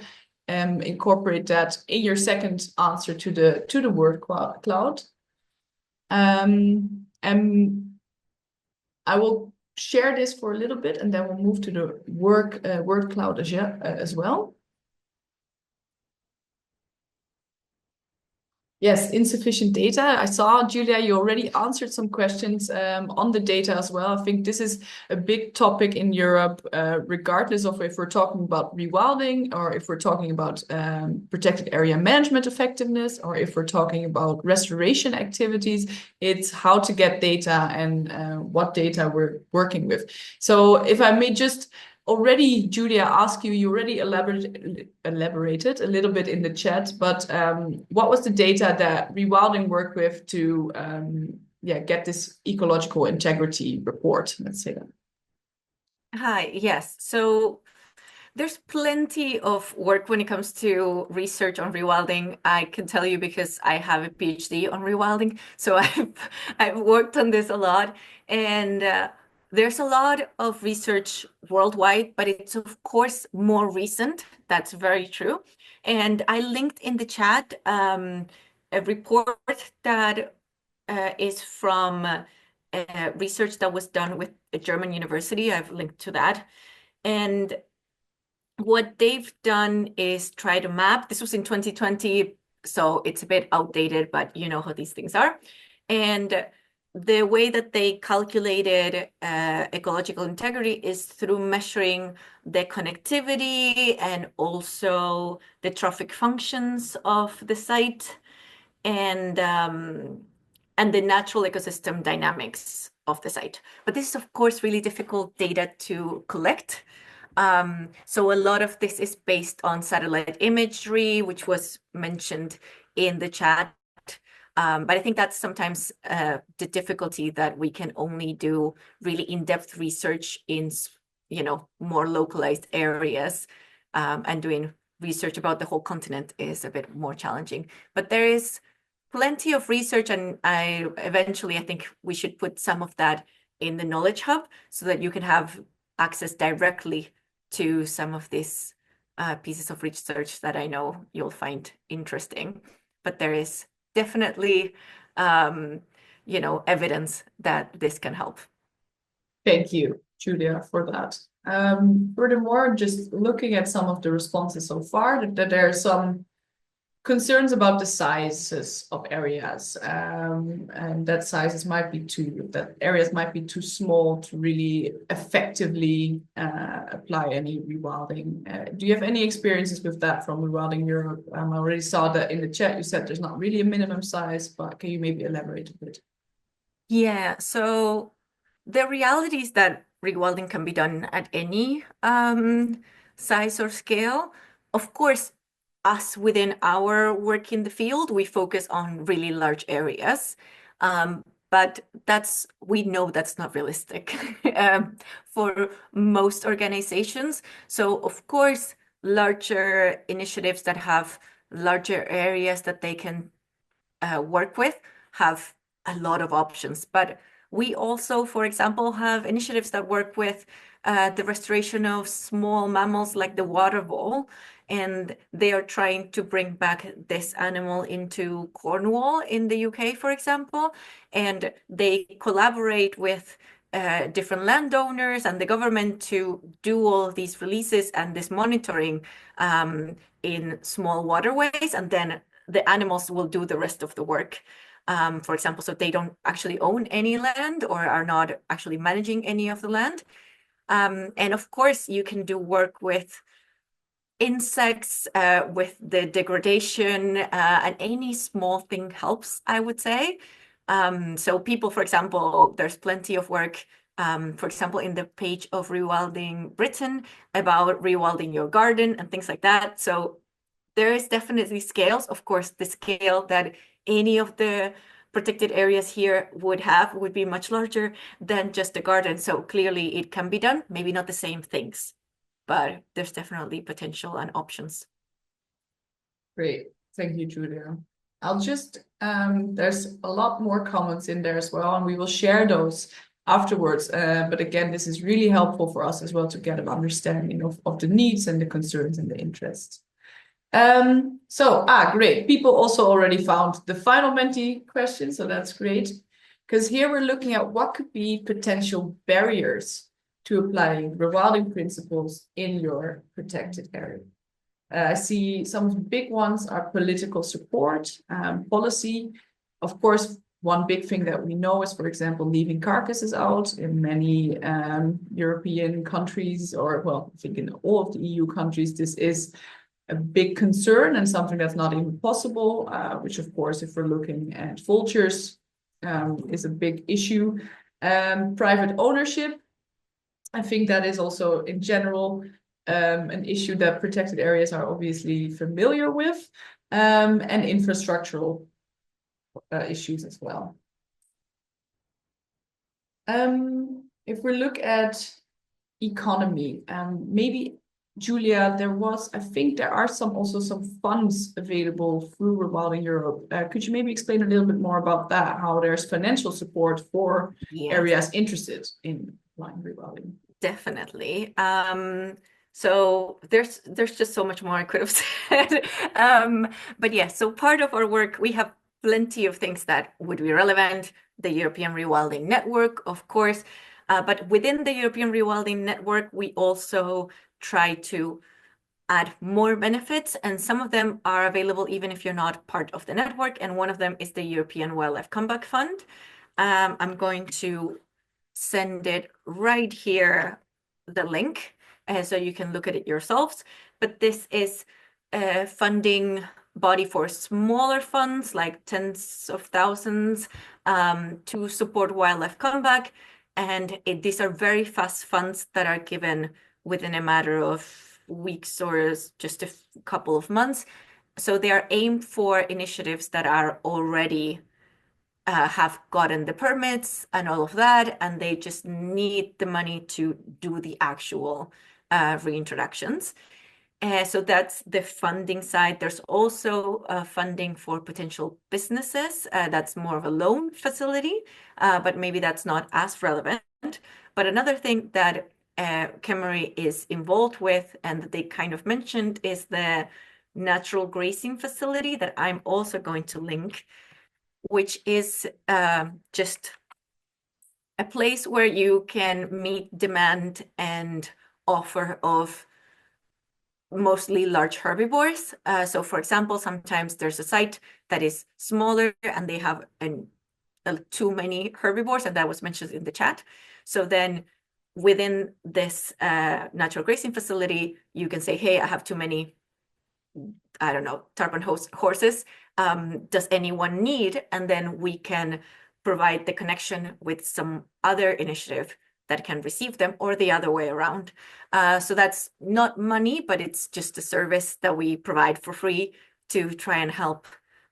incorporate that in your second answer to the word cloud. And I will share this for a little bit, and then we'll move to the word cloud as well. Yes, insufficient data. I saw, Julia, you already answered some questions on the data as well. I think this is a big topic in Europe, regardless of if we're talking about rewilding or if we're talking about protected area management effectiveness, or if we're talking about restoration activities. It's how to get data and what data we're working with. So if I may just already, Julia, ask you, you already elaborated a little bit in the chat, but what was the data that Rewilding worked with to get this ecological integrity report, let's say that? Hi, yes. So there's plenty of work when it comes to research on rewilding. I can tell you because I have a PhD on rewilding, so I've worked on this a lot, and there's a lot of research worldwide, but it's of course more recent. That's very true. And I linked in the chat a report that is from research that was done with a German university. I've linked to that. And what they've done is try to map. This was in 2020, so it's a bit outdated, but you know how these things are. And the way that they calculated ecological integrity is through measuring the connectivity and also the trophic functions of the site and the natural ecosystem dynamics of the site. But this is, of course, really difficult data to collect. So a lot of this is based on satellite imagery, which was mentioned in the chat. But I think that's sometimes the difficulty, that we can only do really in-depth research in, more localized areas, and doing research about the whole continent is a bit more challenging. But there is plenty of research, and I think we should put some of that in the Knowledge Hub so that you can have access directly to some of these pieces of research that I know you'll find interesting. But there is definitely, evidence that this can help. Thank you, Julia, for that. Furthermore, just looking at some of the responses so far, that there are some concerns about the sizes of areas, and that areas might be too small to really effectively apply any rewilding. Do you have any experiences with that from Rewilding Europe? I already saw that in the chat you said there's not really a minimum size, but can you maybe elaborate a bit? Yeah, so the reality is that rewilding can be done at any size or scale. Of course, us within our work in the field, we focus on really large areas. But we know that's not realistic for most organizations. So of course, larger initiatives that have larger areas that they can work with have a lot of options. But we also, for example, have initiatives that work with the restoration of small mammals like the water vole, and they are trying to bring back this animal into Cornwall in the UK, for example, and they collaborate with different landowners and the government to do all these releases and this monitoring in small waterways, and then the animals will do the rest of the work. For example, so they don't actually own any land or are not actually managing any of the land. And of course, you can do work with insects, with the degradation, and any small thing helps, I would say. So people, for example, there's plenty of work, for example, in the page of Rewilding Britain about rewilding your garden and things like that. So there is definitely scales. Of course, the scale that any of the protected areas here would be much larger than just a garden. So clearly it can be done, maybe not the same things, but there's definitely potential and options. Great. Thank you, Julia. I'll just, there's a lot more comments in there as well, and we will share those afterwards. But again, this is really helpful for us as well to get an understanding of the needs and the concerns and the interests. Great. People also already found the final Menti question, so that's great. Because here we're looking at what could be potential barriers to applying rewilding principles in your protected area. I see some of the big ones are political support, policy. Of course, one big thing that we know is, for example, leaving carcasses out in many European countries, or well, I think in all of the EU countries, this is a big concern and something that's not even possible, which of course, if we're looking at vultures, is a big issue. Private ownership, I think that is also in general an issue that protected areas are obviously familiar with, and infrastructural issues as well. If we look at economy, maybe Julia, I think there are also some funds available through Rewilding Europe. Could you maybe explain a little bit more about that, how there's financial support for areas interested in applying rewilding? Definitely. So there's just so much more I could have said. But yeah, so part of our work, we have plenty of things that would be relevant. The European Rewilding Network, of course. But within the European Rewilding Network, we also try to add more benefits, and some of them are available even if you're not part of the network. And one of them is the European Wildlife Comeback Fund. I'm going to send it right here, the link, so you can look at it yourselves. But this is a funding body for smaller funds, like tens of thousands, to support wildlife comeback. And these are very fast funds that are given within a matter of weeks or just a couple of months. So they are aimed for initiatives that are already have gotten the permits and all of that, and they just need the money to do the actual reintroductions. So that's the funding side. There's also funding for potential businesses. That's more of a loan facility, but maybe that's not as relevant. But another thing that Kemeri is involved with and that they kind of mentioned is the natural grazing facility that I'm also going to link, which is just a place where you can meet demand and offer of mostly large herbivores. So for example, sometimes there's a site that is smaller and they have too many herbivores, and that was mentioned in the chat. So then within this natural grazing facility, you can say, hey, I have too many, I don't know, tarpon horses. Does anyone need? And then we can provide the connection with some other initiative that can receive them, or the other way around. So that's not money, but it's just a service that we provide for free to try and help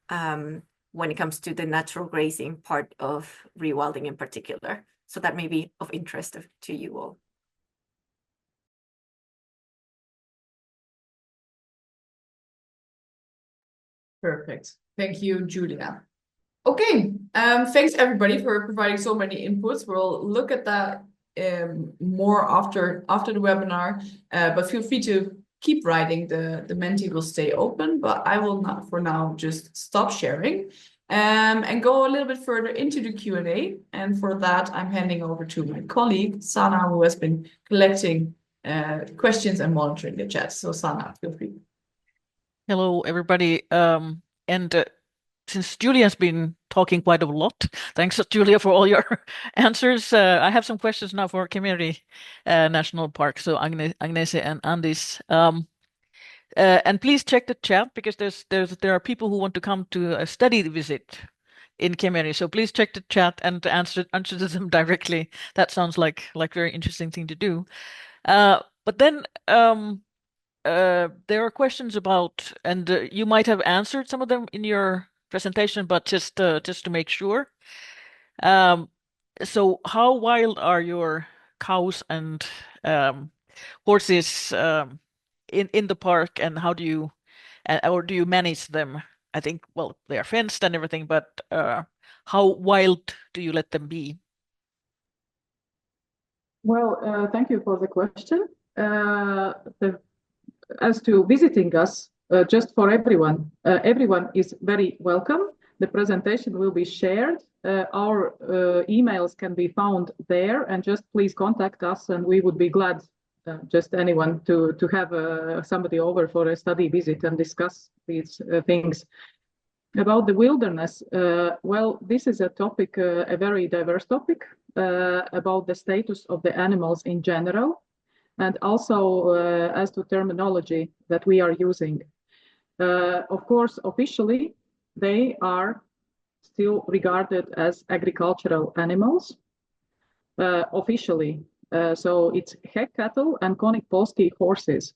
when it comes to the natural grazing part of rewilding in particular. So that may be of interest to you all. Perfect. Thank you, Julia. Okay, thanks everybody for providing so many inputs. We'll look at that more after the webinar, but feel free to keep writing. The Menti will stay open, but I will not for now just stop sharing and go a little bit further into the Q&A. And for that, I'm handing over to my colleague, Sana, who has been collecting questions and monitoring the chat. So Sana, feel free. Hello, everybody. Since Julia's been talking quite a lot, thanks, Julia, for all your answers. I have some questions now for Kemeri National Park, so Agnese and Andis. And please check the chat because there are people who want to come to a study visit in Kemeri. So please check the chat and answer them directly. That sounds like very interesting thing to do. But then there are questions about, and you might have answered some of them in your presentation, but just to make sure. So how wild are your cows and horses in the park, and how do you or do you manage them? I think, well, they are fenced and everything, but how wild do you let them be? Well, thank you for the question. As to visiting us, just for everyone, everyone is very welcome. The presentation will be shared. Our emails can be found there, and just please contact us, and we would be glad, just anyone, to have somebody over for a study visit and discuss these things. About the wilderness, well, this is a topic, a very diverse topic, about the status of the animals in general, and also as to terminology that we are using. Of course, officially, they are still regarded as agricultural animals, officially. So it's heck cattle and Konik Polski horses.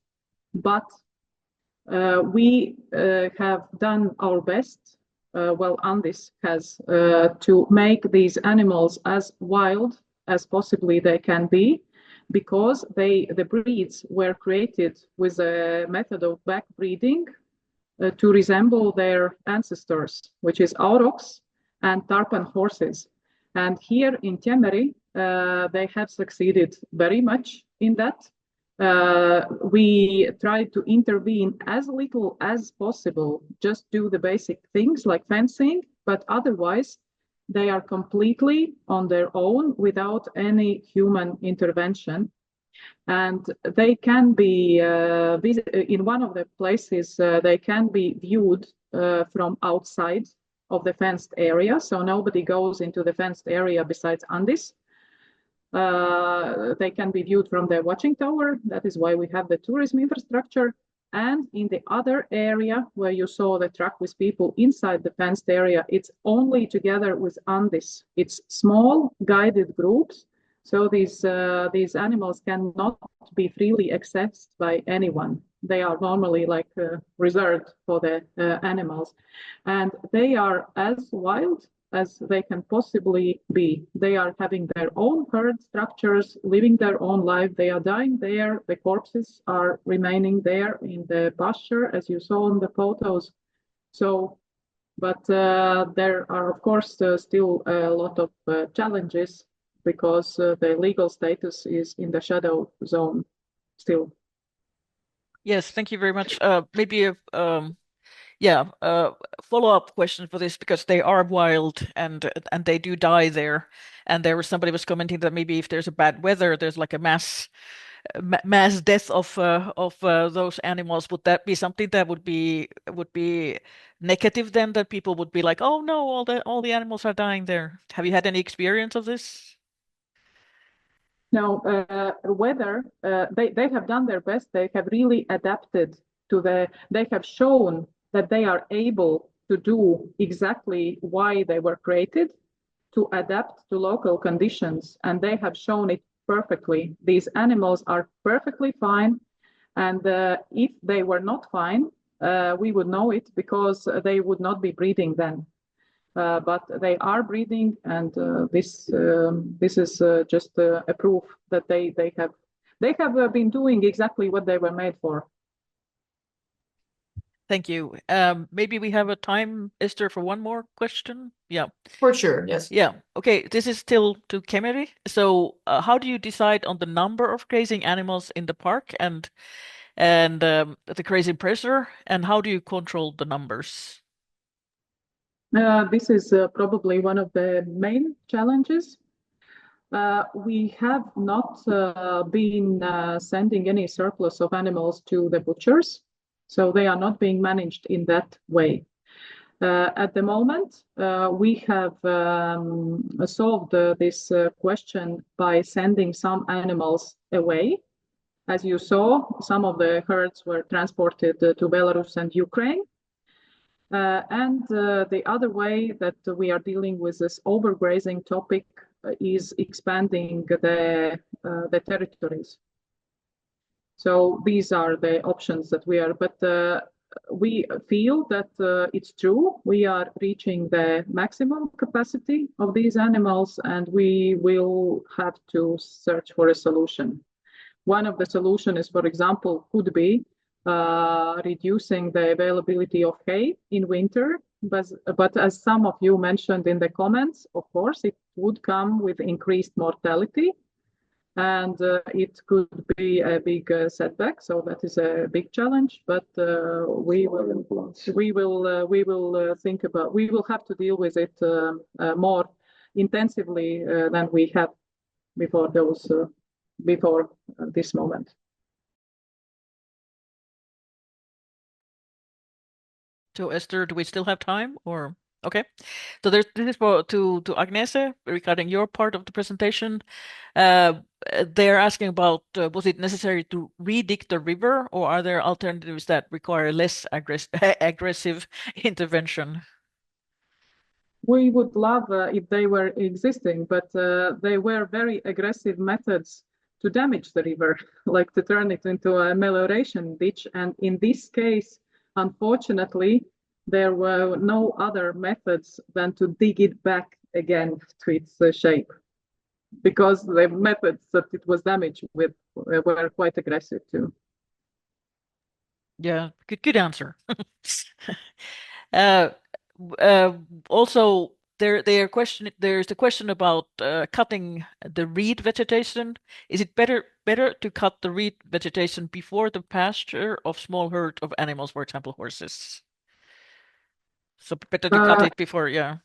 But we have done our best, well, Andis has, to make these animals as wild as possibly they can be, because the breeds were created with a method of backbreeding to resemble their ancestors, which is aurochs and tarpan horses. And here in Kemeri, they have succeeded very much in that. We try to intervene as little as possible, just do the basic things like fencing, but otherwise they are completely on their own without any human intervention. And they can be, in one of the places, they can be viewed from outside of the fenced area. So nobody goes into the fenced area besides Andis. They can be viewed from the watching tower. That is why we have the tourism infrastructure. And in the other area where you saw the truck with people inside the fenced area, it's only together with Andis. It's small guided groups. So these animals cannot be freely accessed by anyone. They are normally like reserved for the animals. And they are as wild as they can possibly be. They are having their own herd structures, living their own life. They are dying there. The corpses are remaining there in the pasture, as you saw in the photos. So, but there are, of course, still a lot of challenges because the legal status is in the shadow zone still. Yes, thank you very much. Maybe a follow-up question for this, because they are wild and they do die there. And somebody was commenting that maybe if there's a bad weather, there's like a mass death of those animals. Would that be something that would be negative then, that people would be like, oh no, all the animals are dying there? Have you had any experience of this? No, weather, they have done their best. They have really adapted to they have shown that they are able to do exactly why they were created, to adapt to local conditions. And they have shown it perfectly. These animals are perfectly fine. And if they were not fine, we would know it, because they would not be breeding then. But they are breeding, and this is just a proof that they have been doing exactly what they were made for. Thank you. Maybe we have a time, Esther, for one more question. Yeah. For sure, yes. Yeah. Okay. This is still to Kemeri. So, how do you decide on the number of grazing animals in the park and the grazing pressure, and how do you control the numbers? This is probably one of the main challenges. We have not been sending any surplus of animals to the butchers, so they are not being managed in that way. At the moment, we have solved this question by sending some animals away. As you saw, some of the herds were transported to Belarus and Ukraine. And the other way that we are dealing with this overgrazing topic is expanding the territories. So these are the options that we are, but we feel that it's true. We are reaching the maximum capacity of these animals, and we will have to search for a solution. One of the solutions is, for example, could be reducing the availability of hay in winter. But as some of you mentioned in the comments, of course, it would come with increased mortality, and it could be a big setback. So that is a big challenge. But we will think about. We will have to deal with it more intensively than we have before this moment. So, Esther, do we still have time, or okay? So this is for to Agnese regarding your part of the presentation. They're asking about was it necessary to redig the river, or are there alternatives that require less aggressive intervention? We would love if they were existing, but they were very aggressive methods to damage the river, like to turn it into a melioration ditch. And in this case, unfortunately, there were no other methods than to dig it back again to its shape, because the methods that it was damaged with were quite aggressive too. Yeah, good answer. Also, there's the question about cutting the reed vegetation. Is it better to cut the reed vegetation before the pasture of small herd of animals, for example, horses? So better to cut it before, yeah.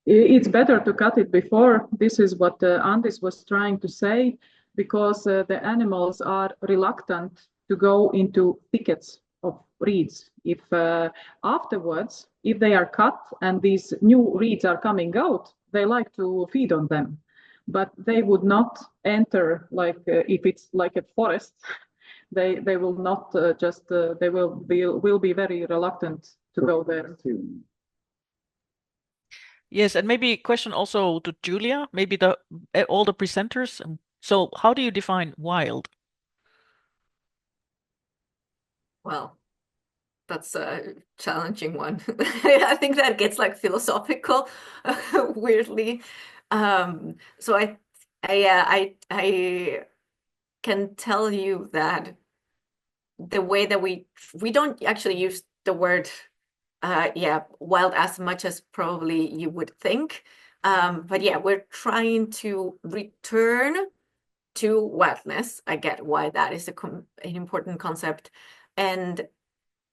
It's better to cut it before. This is what Andis was trying to say, because the animals are reluctant to go into thickets of reeds. If afterwards, if they are cut and these new reeds are coming out, they like to feed on them. But they would not enter, like if it's like a forest, they will not they will be very reluctant to go there. Yes, and maybe a question also to Julia, maybe all the presenters. So how do you define wild? Well, that's a challenging one. I think that gets like philosophical, weirdly. So I can tell you that the way that we don't actually use the word wild as much as probably you would think. But yeah, we're trying to return to wildness. I get why that is an important concept. And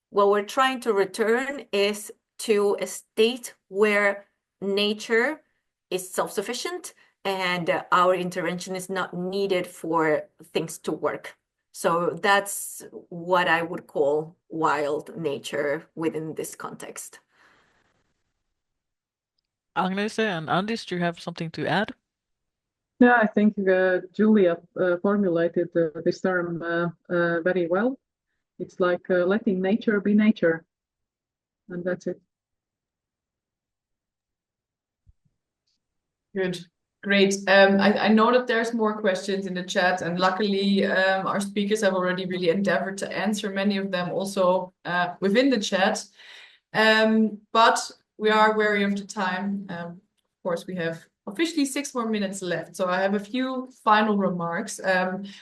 what we're trying to return is to a state where nature is self-sufficient and our intervention is not needed for things to work. So that's what I would call wild nature within this context. Agnese and Andis, do you have something to add? Yeah, I think Julia formulated this term very well. It's like letting nature be nature, and that's it. Good. Great. I know that there's more questions in the chat, and luckily our speakers have already really endeavored to answer many of them also within the chat. But we are wary of the time. Of course, we have officially 6 more minutes left. So I have a few final remarks.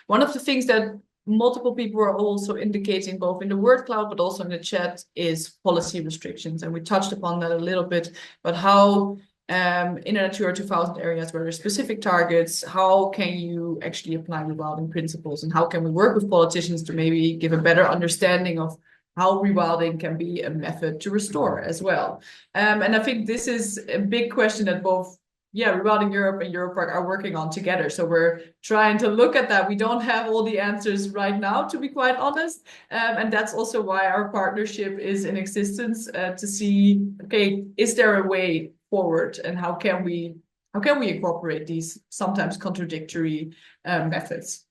One of the things that multiple people are also indicating both in the word cloud, but also in the chat, is policy restrictions. And we touched upon that a little bit, but how in a Natura 2000 areas where there's specific targets, how can you actually apply rewilding principles, and how can we work with politicians to maybe give a better understanding of how rewilding can be a method to restore as well. And I think this is a big question that both Rewilding Europe and EUROPARC are working on together. So we're trying to look at that. We don't have all the answers right now, to be quite honest. And that's also why our partnership is in existence, to see, okay, is there a way forward, and how can we incorporate these sometimes contradictory methods?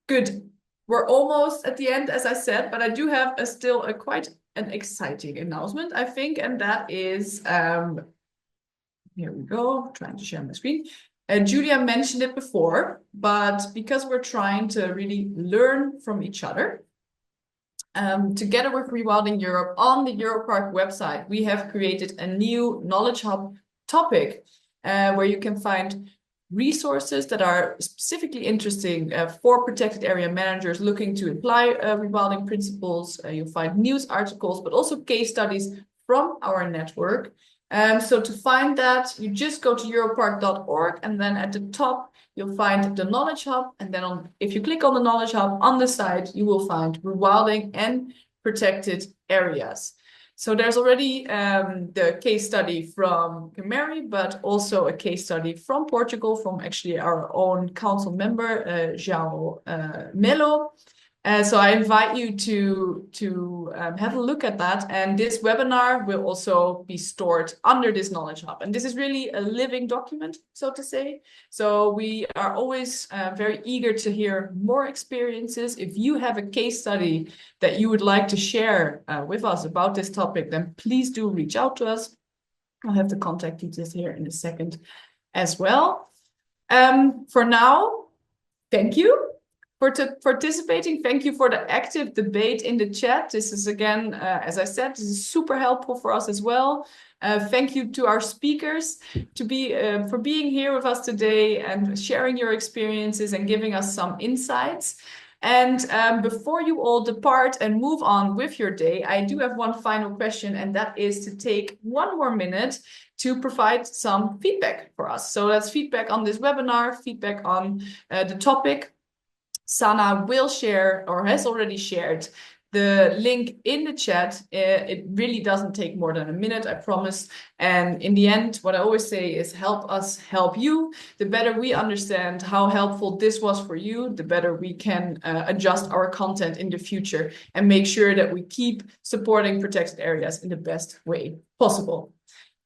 Good. We're almost at the end, as I said, but I do have still quite an exciting announcement, I think, and that is, here we go, trying to share my screen. Julia mentioned it before, but because we're trying to really learn from each other, together with Rewilding Europe on the EUROPARC website, we have created a new Knowledge Hub topic where you can find resources that are specifically interesting for protected area managers looking to apply rewilding principles. You'll find news articles, but also case studies from our network. So to find that, you just go to europarc.org, and then at the top, you'll find the Knowledge Hub. And then if you click on the Knowledge Hub on the side, you will find rewilding and protected areas. So there's already the case study from Kemeri, but also a case study from Portugal, from actually our own council member, João Melo. So I invite you to have a look at that. And this webinar will also be stored under this Knowledge Hub. And this is really a living document, so to say. So we are always very eager to hear more experiences. If you have a case study that you would like to share with us about this topic, then please do reach out to us. I'll have the contact details here in a second as well. For now, thank you for participating. Thank you for the active debate in the chat. This is, again, as I said, this is super helpful for us as well. Thank you to our speakers for being here with us today and sharing your experiences and giving us some insights. And before you all depart and move on with your day, I do have one final question, and that is to take 1 more minute to provide some feedback for us. So that's feedback on this webinar, feedback on the topic. Sana will share, or has already shared, the link in the chat. It really doesn't take more than a minute, I promise. And in the end, what I always say is help us help you. The better we understand how helpful this was for you, the better we can adjust our content in the future and make sure that we keep supporting protected areas in the best way possible.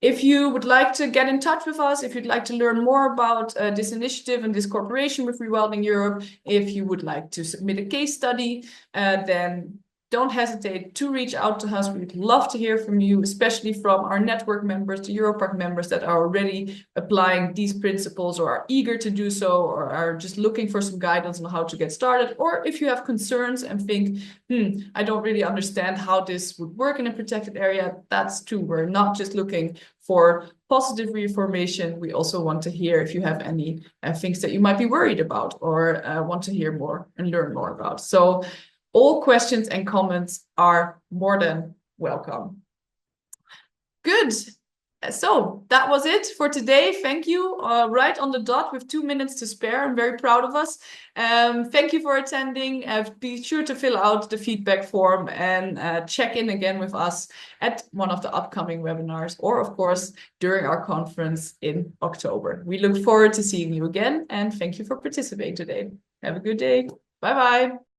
If you would like to get in touch with us, if you'd like to learn more about this initiative and this cooperation with Rewilding Europe, if you would like to submit a case study, then don't hesitate to reach out to us. We'd love to hear from you, especially from our network members, the EUROPARC members that are already applying these principles or are eager to do so, or are just looking for some guidance on how to get started. Or if you have concerns and think, I don't really understand how this would work in a protected area, that's too. We're not just looking for positive reformation. We also want to hear if you have any things that you might be worried about or want to hear more and learn more about. So all questions and comments are more than welcome. Good. So that was it for today. Thank you. Right on the dot with 2 minutes to spare. I'm very proud of us. Thank you for attending. Be sure to fill out the feedback form and check in again with us at one of the upcoming webinars, or of course, during our conference in October. We look forward to seeing you again, and thank you for participating today. Have a good day. Bye-bye.